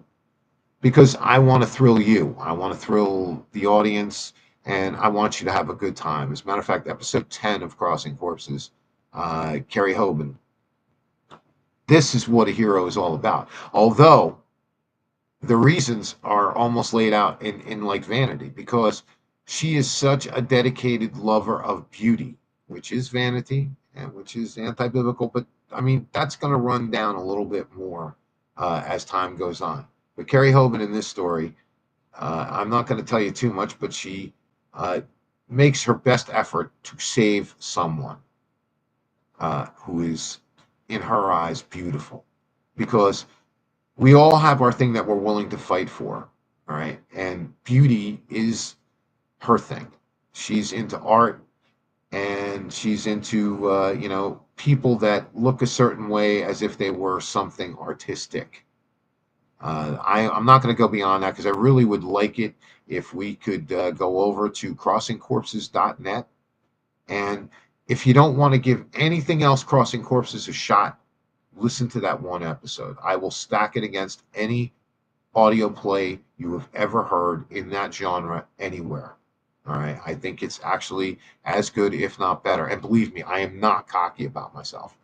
because I want to thrill you. I want to thrill the audience, and I want you to have a good time. As a matter of fact, episode 10 of Crossing Corpses, Carrie Hoban, this is what a hero is all about. Although the reasons are almost laid out in like Vanity, because she is such a dedicated lover of beauty, which is vanity and which is anti-biblical, but I mean, that's going to run down a little bit more as time goes on. But Carrie Hoban in this story, I'm not going to tell you too much, but she uh, makes her best effort to save someone who is, in her eyes, beautiful. Because we all have our thing that we're willing to fight for, all right? And beauty is her thing. She's into art, and she's into people that look a certain way as if they were something artistic. I'm not going to go beyond that because I really would like it if we could go over to crossingcorpses.net. And if you don't want to give anything else Crossing Corpses a shot, listen to that one episode. I will stack it against any audio play you have ever heard in that genre anywhere. All right. I think it's actually as good, if not better. And believe me, I am not cocky about myself.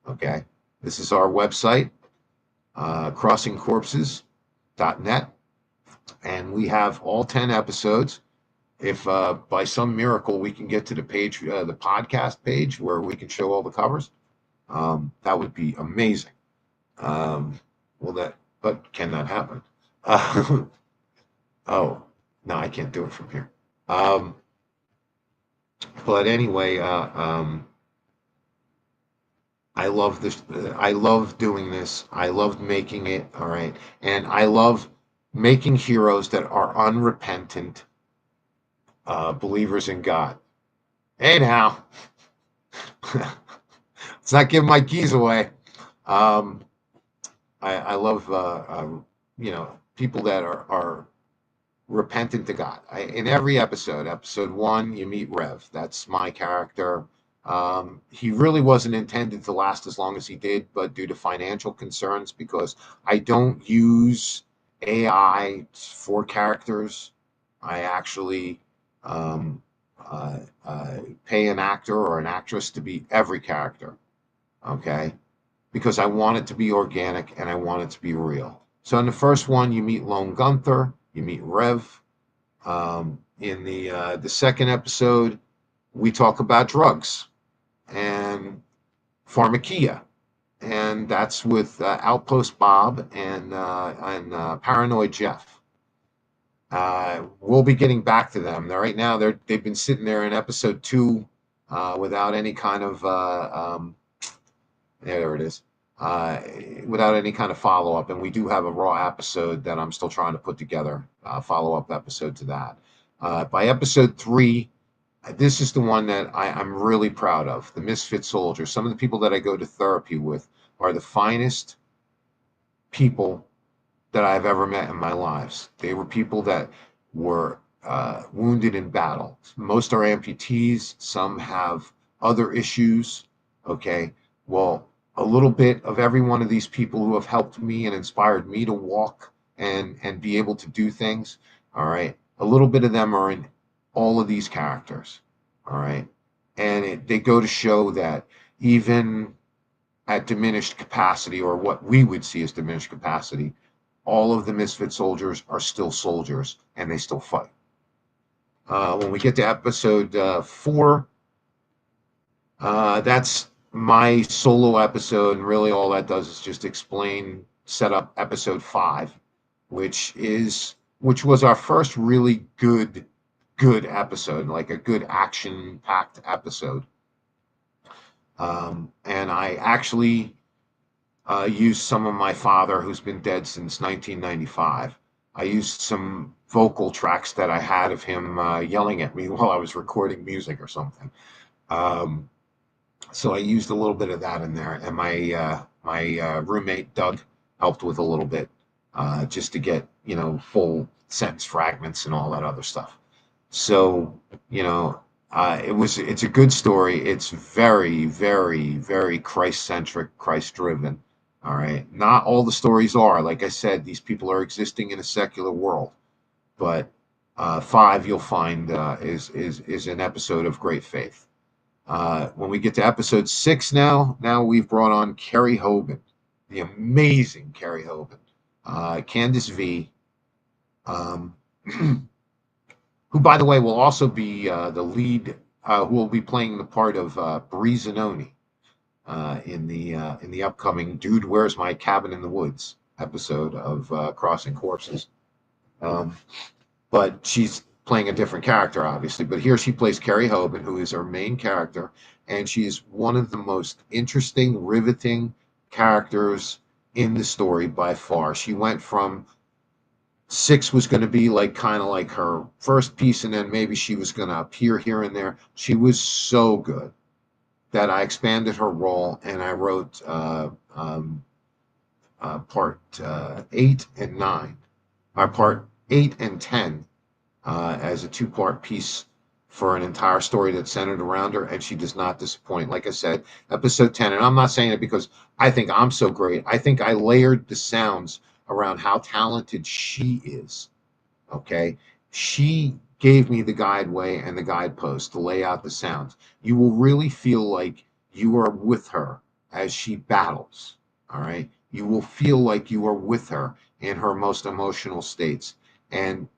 Okay. This is our website, crossingcorpses.net. And we have all 10 episodes. If by some miracle we can get to the page, the podcast page where we can show all the covers, that would be amazing. But can that happen? Oh, no, I can't do it from here. Um, but anyway, I love this. I love doing this. I love making it. All right. And I love making heroes that are unrepentant believers in God. Hey, now, let's not give my keys away. Um, I love, people that are repentant to God. In every episode one, you meet Rev. That's my character. He really wasn't intended to last as long as he did, but due to financial concerns, because I don't use AI for characters, I actually um, pay an actor or an actress to be every character. Okay, because I want it to be organic and I want it to be real. So in the first one, you meet Lone Gunther, you meet Rev. In the second episode, we talk about drugs and pharmakia, and that's with Outpost Bob and Paranoid Jeff. We'll be getting back to them. Right now, they've been sitting there in episode 2 without any kind of there it is. Uh, Without any kind of follow up, and we do have a raw episode that I'm still trying to put together, follow up episode to that. By episode 3, this is the one that I'm really proud of. The Misfit Soldiers. Some of the people that I go to therapy with are the finest people that I've ever met in my lives. They were people that were wounded in battle. Most are amputees. Some have other issues. Okay. Well, a little bit of every one of these people who have helped me and inspired me to walk and be able to do things. All right. A little bit of them are in all of these characters. All right. And they go to show that even at diminished capacity, or what we would see as diminished capacity, all of the Misfit soldiers are still soldiers and they still fight. When we get to episode 4, that's my solo episode, and really all that does is just set up episode 5, which was our first really good episode, like a good action-packed episode. And I actually used some of my father, who's been dead since 1995. I used some vocal tracks that I had of him yelling at me while I was recording music or something. So I used a little bit of that in there, and my roommate Doug helped with a little bit, just to get full sentence fragments and all that other stuff. So it's a good story. It's very, very, very Christ-centric, Christ-driven. All right. Not all the stories are. Like I said, these people are existing in a secular world. But 5, you'll find, is an episode of great faith. When we get to episode 6 now we've brought on Carrie Hoban, the amazing Carrie Hoban, Candace V, who, by the way, will also be the lead, who will be playing the part of Bree Zanoni. in the upcoming "Dude, Where's My Cabin in the Woods" episode of Crossing Corpses. Um, but she's playing a different character, obviously. But here she plays Carrie Hoban, who is her main character, and she's one of the most interesting, riveting characters in the story by far. She went from six was going to be like kind of like her first piece, and then maybe she was going to appear here and there. She was so good that I expanded her role, and I wrote part 8 and 9, or part 8 and 10 as a two-part piece for an entire story that's centered around her, and she does not disappoint. Like I said, episode 10, and I'm not saying it because I think I'm so great. I think I layered the sounds around how talented she is. Okay. She gave me the guideway and the guidepost to lay out the sounds. You will really feel like you are with her as she battles. All right. You will feel like you are with her in her most emotional states. And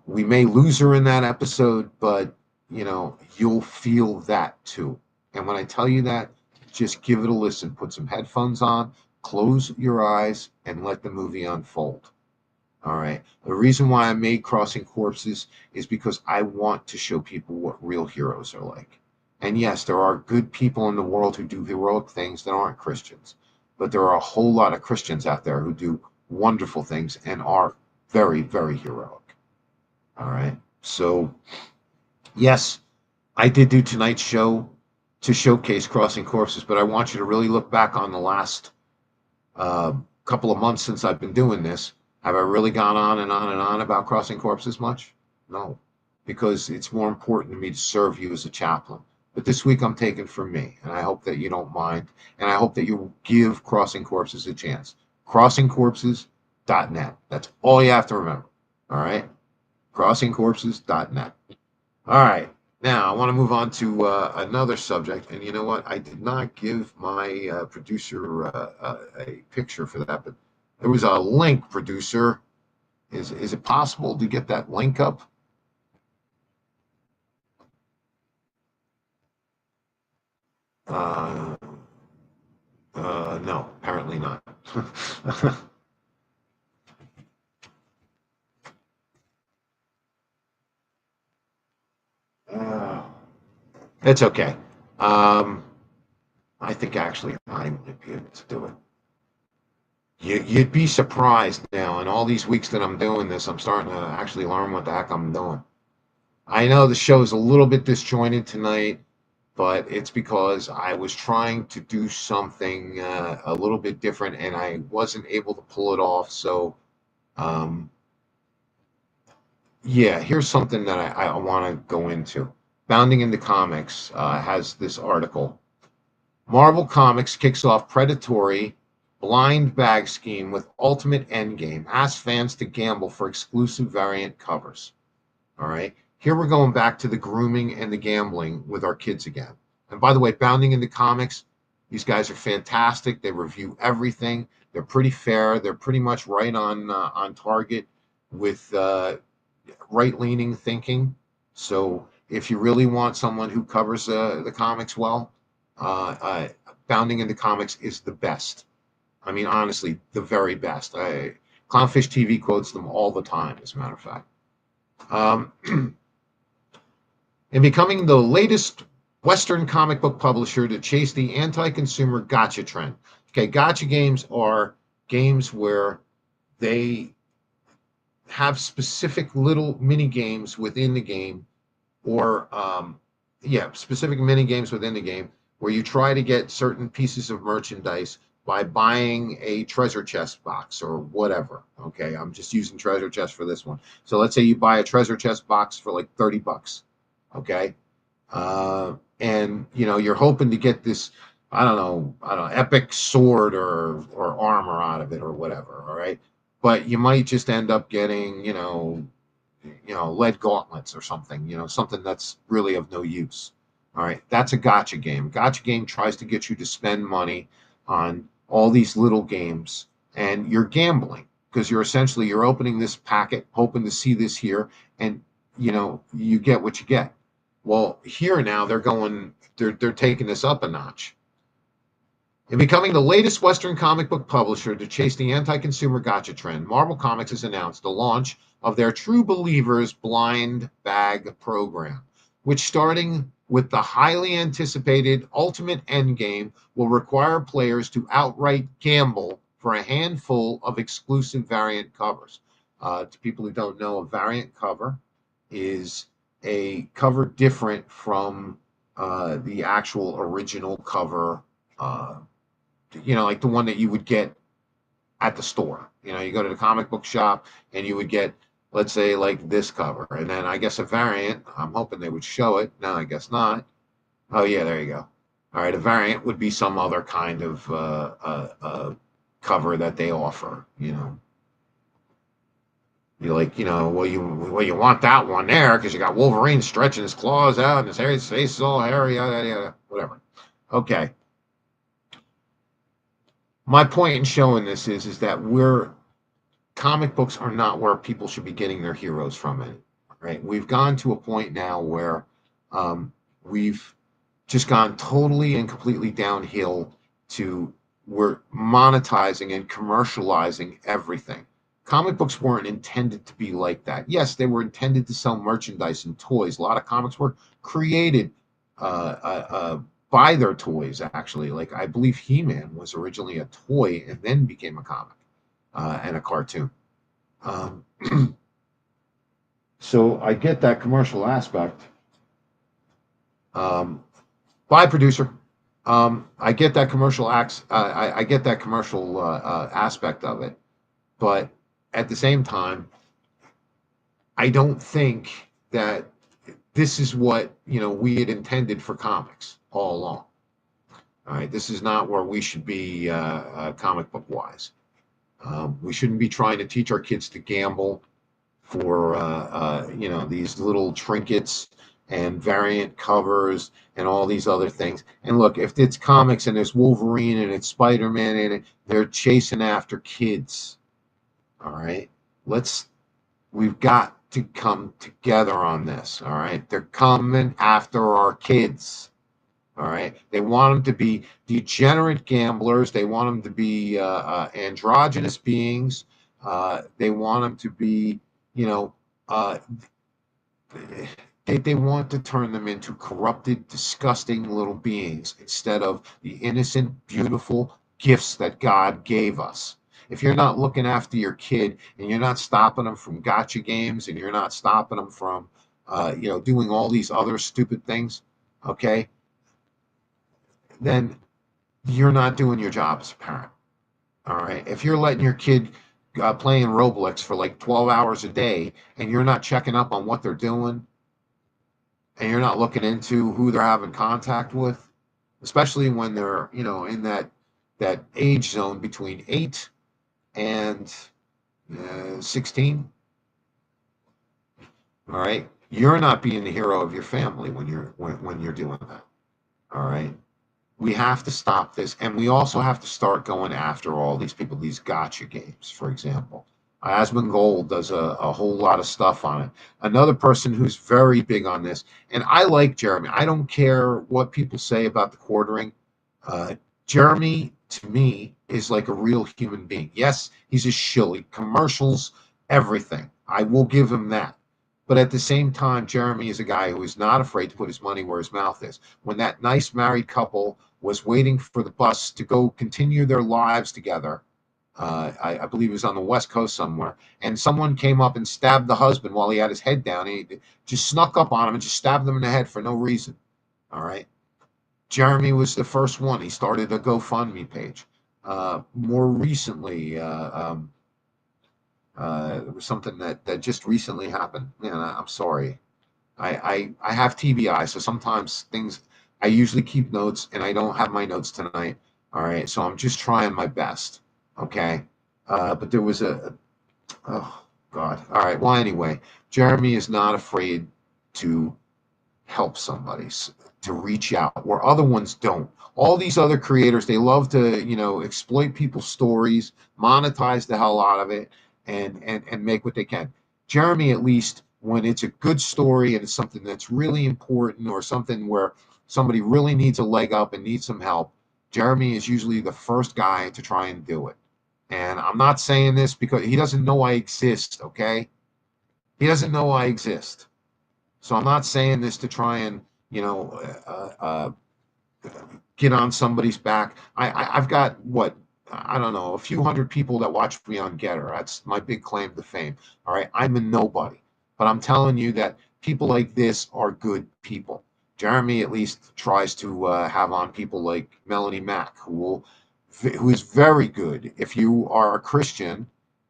we may lose her in that episode, but you'll feel that too. And when I tell you that, just give it a listen. Put some headphones on, close your eyes, and let the movie unfold. All right. The reason why I made Crossing Corpses is because I want to show people what real heroes are like. And yes, there are good people in the world who do heroic things that aren't Christians, but there are a whole lot of Christians out there who do wonderful things and are very, very heroic. All right. So, yes, I did do tonight's show to showcase Crossing Corpses, but I want you to really look back on the last uh, couple of months since I've been doing this. Have I really gone on and on and on about Crossing Corpses much? No, because it's more important to me to serve you as a chaplain. But this week I'm taking for me, and I hope that you don't mind, and I hope that you give Crossing Corpses a chance. CrossingCorpses.net. That's all you have to remember. All right? CrossingCorpses.net. All right. Now, I want to move on to another subject. And you know what? I did not give my producer a picture for that, but there was a link, producer. Is it possible to get that link up? Uh, no, apparently not. uh, it's okay. Um, I think actually I might be able to do it. You'd be surprised now. In all these weeks that I'm doing this, I'm starting to actually learn what the heck I'm doing. I know the show's a little bit disjointed tonight, but it's because I was trying to do something a little bit different and I wasn't able to pull it off. So, um, yeah, here's something that I want to go into. Bounding into Comics has this article. Marvel Comics kicks off predatory blind bag scheme with Ultimate Endgame. Asks fans to gamble for exclusive variant covers. All right. Here we're going back to the grooming and the gambling with our kids again. And by the way, Bounding into Comics, these guys are fantastic. They review everything. They're pretty fair. They're pretty much right on target with right-leaning thinking. So if you really want someone who covers the comics well, uh, Bounding into Comics is the best. I mean, honestly, the very best. Clownfish TV quotes them all the time, as a matter of fact. In becoming the latest Western comic book publisher to chase the anti-consumer gotcha trend. Okay, gotcha games are games where they have specific little mini games within the game, or specific mini games within the game where you try to get certain pieces of merchandise by buying a treasure chest box or whatever. Okay, I'm just using treasure chest for this one. So let's say you buy a treasure chest box for like $30. Okay, and you're hoping to get this, I don't know, epic sword or armor out of it or whatever. All right, but you might just end up getting lead gauntlets or something, something that's really of no use. All right, that's a gotcha game. Gotcha game tries to get you to spend money on all these little games, and you're gambling because you're opening this packet hoping to see this here, and you get what you get. Well, here now they're taking this up a notch. In becoming the latest Western comic book publisher to chase the anti-consumer gotcha trend, Marvel Comics has announced the launch of their True Believers blind bag program, which, starting with the highly anticipated Ultimate Endgame, will require players to outright gamble for a handful of exclusive variant covers. To people who don't know, a variant cover is a cover different from the actual original cover. Like the one that you would get at the store. You go to the comic book shop and you would get, let's say, like this cover. And then I guess a variant, I'm hoping they would show it. No, I guess not. Oh, yeah, there you go. All right, a variant would be some other kind of cover that they offer. You're like, well, you want that one there because you got Wolverine stretching his claws out and his face is all hairy, yada, yada, whatever. Okay. My point in showing this is that comic books are not where people should be getting their heroes from it, right? We've gone to a point now where we've just gone totally and completely downhill to we're monetizing and commercializing everything. Comic books weren't intended to be like that. Yes, they were intended to sell merchandise and toys. A lot of comics were created by their toys, actually. Like, I believe He-Man was originally a toy and then became a comic and a cartoon. Um, so I get that commercial aspect. By producer. I get that I get that commercial aspect of it, but at the same time, I don't think that this is what we had intended for comics all along. All right, this is not where we should be comic book wise. We shouldn't be trying to teach our kids to gamble for these little trinkets and variant covers and all these other things. And look, if it's comics and there's Wolverine and it's Spider-Man in it, they're chasing after kids. All right, we've got to come together on this. All right, they're coming after our kids. All right, they want them to be degenerate gamblers. They want them to be androgynous beings. They want them to be, they want to turn them into corrupted, disgusting little beings instead of the innocent, beautiful gifts that God gave us. If you're not looking after your kid and you're not stopping them from gotcha games and you're not stopping them from, doing all these other stupid things, okay, then you're not doing your job as a parent. All right. If you're letting your kid playing Roblox for like 12 hours a day and you're not checking up on what they're doing and you're not looking into who they're having contact with, especially when they're, in that age zone between 8 and 16, all right, you're not being the hero of your family when you're doing that. All right. We have to stop this, and we also have to start going after all these people, these gotcha games, for example. Asmongold does a whole lot of stuff on it. Another person who's very big on this, and I like Jeremy. I don't care what people say about the quartering. Jeremy, to me, is like a real human being. Yes, he's a shilly. Commercials, everything. I will give him that. But at the same time, Jeremy is a guy who is not afraid to put his money where his mouth is. When that nice married couple was waiting for the bus to go continue their lives together, I believe it was on the West Coast somewhere, and someone came up and stabbed the husband while he had his head down. He just snuck up on him and just stabbed him in the head for no reason. All right. Jeremy was the first one. He started a GoFundMe page. More recently, it was something that just recently happened. Man, I'm sorry. I have TBI, so sometimes things, I usually keep notes, and I don't have my notes tonight. All right, so I'm just trying my best. Okay, but there was oh God. All right. Well, anyway, Jeremy is not afraid to help somebody, to reach out where other ones don't. All these other creators, they love to, exploit people's stories, monetize the hell out of it, and make what they can. Jeremy at least when it's a good story and it's something that's really important or something where somebody really needs a leg up and needs some help, Jeremy is usually the first guy to try and do it. And I'm not saying this because he doesn't know I exist, okay? He doesn't know I exist. So I'm not saying this to try and, you know, get on somebody's back. I've got what, I don't know, a few hundred people that watch me on Getter. That's my big claim to fame. All right, I'm a nobody, but I'm telling you that people like this are good people. Jeremy at least tries to have on people like Melanie Mack, who is very good. If you are a Christian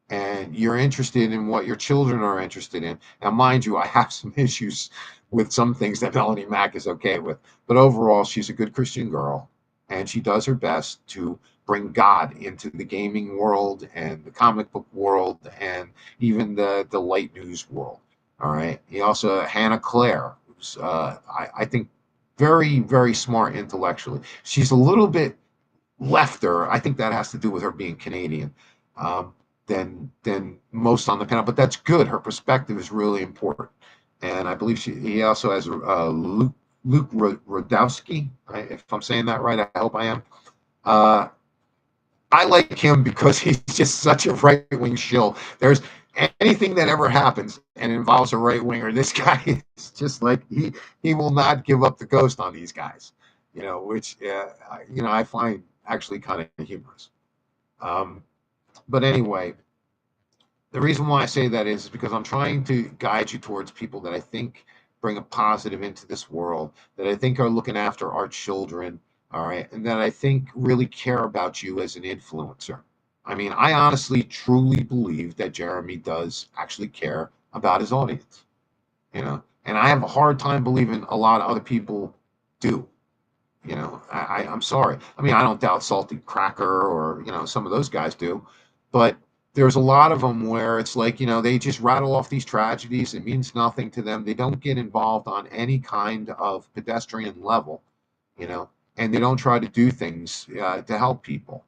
and you're interested in what your children are interested in, now mind you, I have some issues with some things that Melanie Mack is okay with. But overall, she's a good Christian girl, and she does her best to bring God into the gaming world and the comic book world and even the light news world. All right. He also Hannah Claire, who's I think very very smart intellectually. She's a little bit lefter. I think that has to do with her being Canadian. Than most on the panel, but that's good. Her perspective is really important, and I believe he also has Luke Rodowski. If I'm saying that right, I hope I am. Uh, I like him because he's just such a right wing shill. There's anything that ever happens and involves a right winger, this guy is just like he will not give up the ghost on these guys. Which I find actually kind of humorous. Um, but anyway, the reason why I say that is because I'm trying to guide you towards people that I think bring a positive into this world, that I think are looking after our children, all right, and that I think really care about you as an influencer. I mean, I honestly, truly believe that Jeremy does actually care about his audience, and I have a hard time believing a lot of other people do. I'm sorry. I mean, I don't doubt Salty Cracker or, some of those guys do, but there's a lot of them where it's like, they just rattle off these tragedies. It means nothing to them. They don't get involved on any kind of pedestrian level, and they don't try to do things to help people,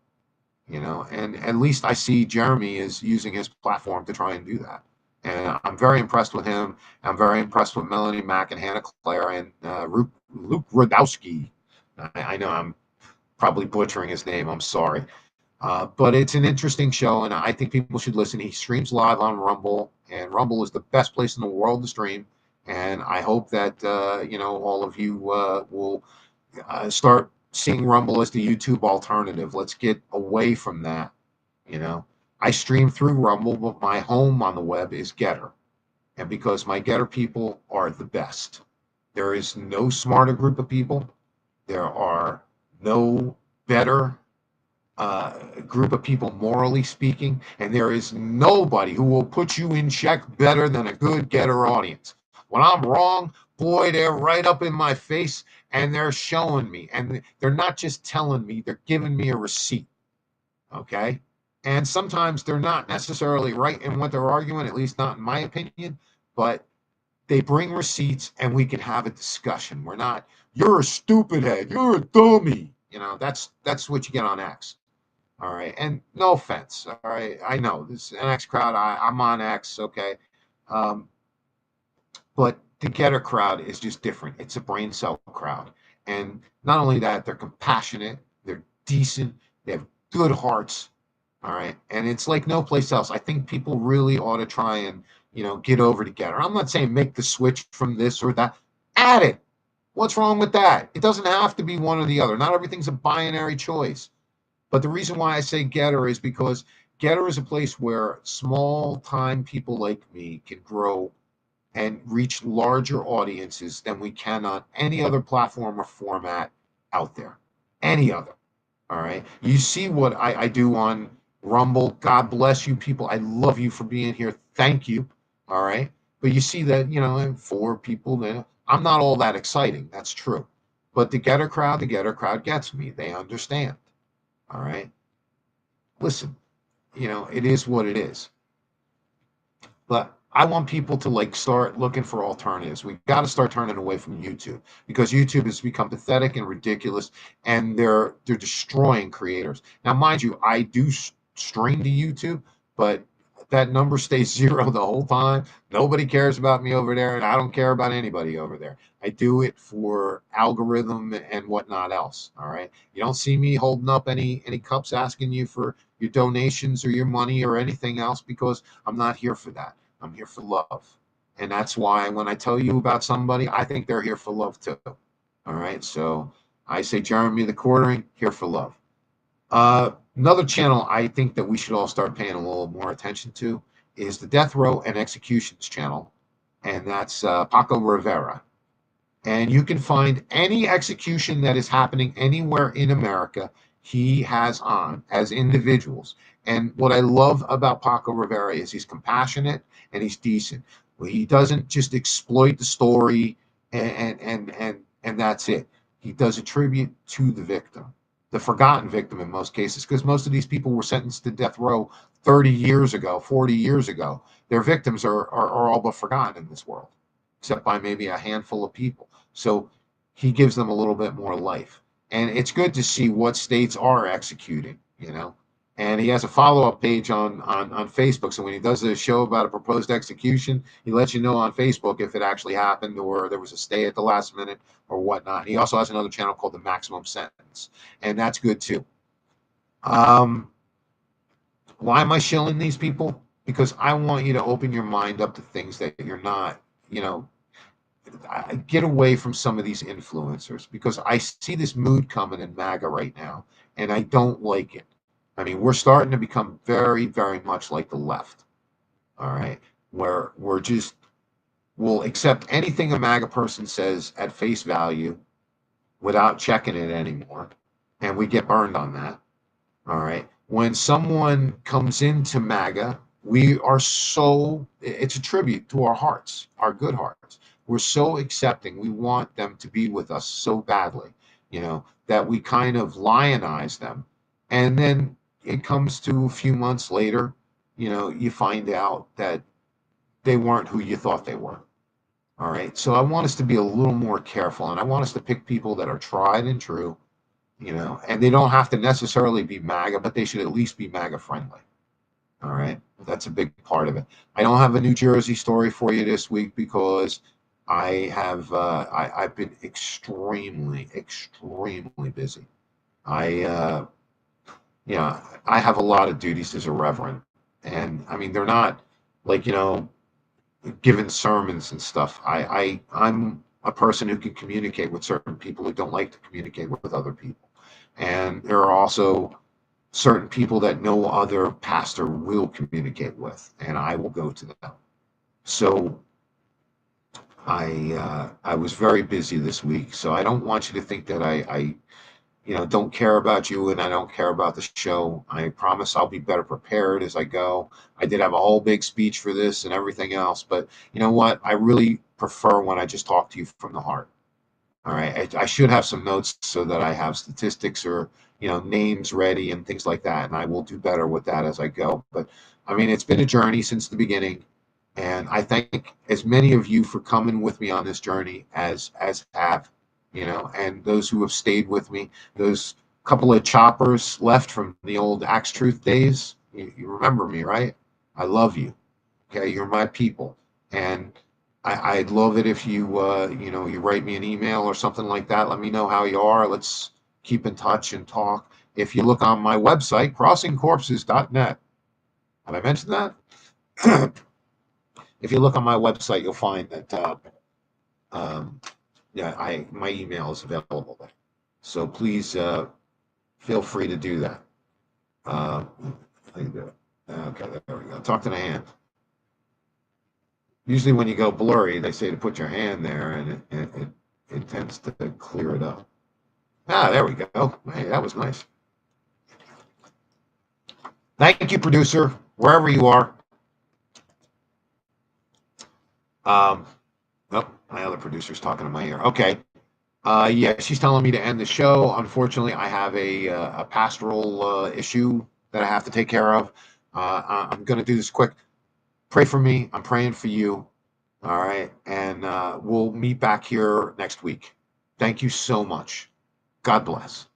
and at least I see Jeremy is using his platform to try and do that. And I'm very impressed with him. I'm very impressed with Melanie Mack and Hannah Claire and Luke Rodowski. I know I'm probably butchering his name. I'm sorry. But it's an interesting show, and I think people should listen. He streams live on Rumble, and Rumble is the best place in the world to stream. And I hope that all of you will start seeing Rumble as the YouTube alternative. Let's get away from that. I stream through Rumble, but my home on the web is Getter, and because my Getter people are the best. There is no smarter group of people. There are no better group of people, morally speaking, and there is nobody who will put you in check better than a good Getter audience. When I'm wrong, boy, they're right up in my face and they're showing me. And they're not just telling me, they're giving me a receipt. Okay? And sometimes they're not necessarily right in what they're arguing, at least not in my opinion, but they bring receipts and we can have a discussion. We're not, you're a stupid head, you're a dummy. That's what you get on X. All right. And no offense. All right. I know this is an X crowd. I'm on X. Okay. Um, but the Getter crowd is just different. It's a brain cell crowd. And not only that, they're compassionate, they're decent, they have good hearts. All right. And it's like no place else. I think people really ought to try and, get over to Getter. I'm not saying make the switch from this or that. Add it. What's wrong with that? It doesn't have to be one or the other. Not everything's a binary choice. But the reason why I say Getter is because Getter is a place where small time people like me can grow and reach larger audiences than we can on any other platform or format out there. Any other. All right. You see what I do on Rumble. God bless you people. I love you for being here. Thank you. All right. But you see that, for people that I'm not all that exciting. That's true. But the Getter crowd gets me. They understand. All right. Listen, it is what it is. But I want people to start looking for alternatives. We got to start turning away from YouTube because YouTube has become pathetic and ridiculous, and they're destroying creators. Now, mind you, I do stream to YouTube, but that number stays 0 the whole time. Nobody cares about me over there, and I don't care about anybody over there. I do it for algorithm and whatnot else. All right. You don't see me holding up any cups asking you for your donations or your money or anything else, because I'm not here for that. I'm here for love. And that's why when I tell you about somebody, I think they're here for love too. All right. So I say Jeremy the Quartering, here for love. Another channel I think that we should all start paying a little more attention to is the Death Row and Executions channel, and that's Paco Rivera. And you can find any execution that is happening anywhere in America, he has on as individuals. And what I love about Paco Rivera is he's compassionate and he's decent. He doesn't just exploit the story and that's it. He does a tribute to the victim, the forgotten victim in most cases, because most of these people were sentenced to death row 30 years ago, 40 years ago. Their victims are all but forgotten in this world, except by maybe a handful of people. So he gives them a little bit more life. And it's good to see what states are executing, you know. And he has a follow-up page on Facebook. So when he does a show about a proposed execution, he lets you know on Facebook if it actually happened or there was a stay at the last minute or whatnot. He also has another channel called The Maximum Sentence, and that's good too. Why am I shilling these people? Because I want you to open your mind up to things that you're not, you know, get away from some of these influencers, because I see this mood coming in MAGA right now, and I don't like it. I mean, we're starting to become very, very much like the left, all right, where we'll accept anything a MAGA person says at face value without checking it anymore, and we get burned on that, all right. When someone comes into MAGA, it's a tribute to our hearts, our good hearts. We're so accepting. We want them to be with us so badly, you know, that we kind of lionize them. And then it comes to a few months later, you know, you find out that they weren't who you thought they were. All right. So I want us to be a little more careful, and I want us to pick people that are tried and true, you know, and they don't have to necessarily be MAGA, but they should at least be MAGA friendly. All right. That's a big part of it. I don't have a New Jersey story for you this week because I've been extremely busy. I I have a lot of duties as a reverend, and I mean they're not like, you know, giving sermons and stuff. I'm a person who can communicate with certain people who don't like to communicate with other people, and there are also certain people that no other pastor will communicate with, and I will go to them. So I was very busy this week, so I don't want you to think that I you know, don't care about you and I don't care about the show. I promise I'll be better prepared as I go. I did have a whole big speech for this and everything else, but you know what? I really prefer when I just talk to you from the heart. All right. I should have some notes so that I have statistics or, you know, names ready and things like that. And I will do better with that as I go. But I mean, it's been a journey since the beginning. And I thank as many of you for coming with me on this journey as have, you know, and those who have stayed with me, those couple of choppers left from the old Axe Truth days. You remember me, right? I love you. Okay. You're my people. And I'd love it if you, you know, you write me an email or something like that. Let me know how you are. Let's keep in touch and talk. If you look on my website, crossingcorpses.net, have I mentioned that? If you look on my website, you'll find that, yeah, my email is available there. So please feel free to do that. Okay, there we go. Talk to the hand. Usually when you go blurry, they say to put your hand there, and it tends to clear it up. Ah, there we go. Hey, that was nice. Thank you, producer, wherever you are. Oh, my other producer's talking to my ear. Okay. Yeah, she's telling me to end the show. Unfortunately, I have a pastoral issue that I have to take care of. I'm going to do this quick. Pray for me. I'm praying for you. All right. And we'll meet back here next week. Thank you so much. God bless.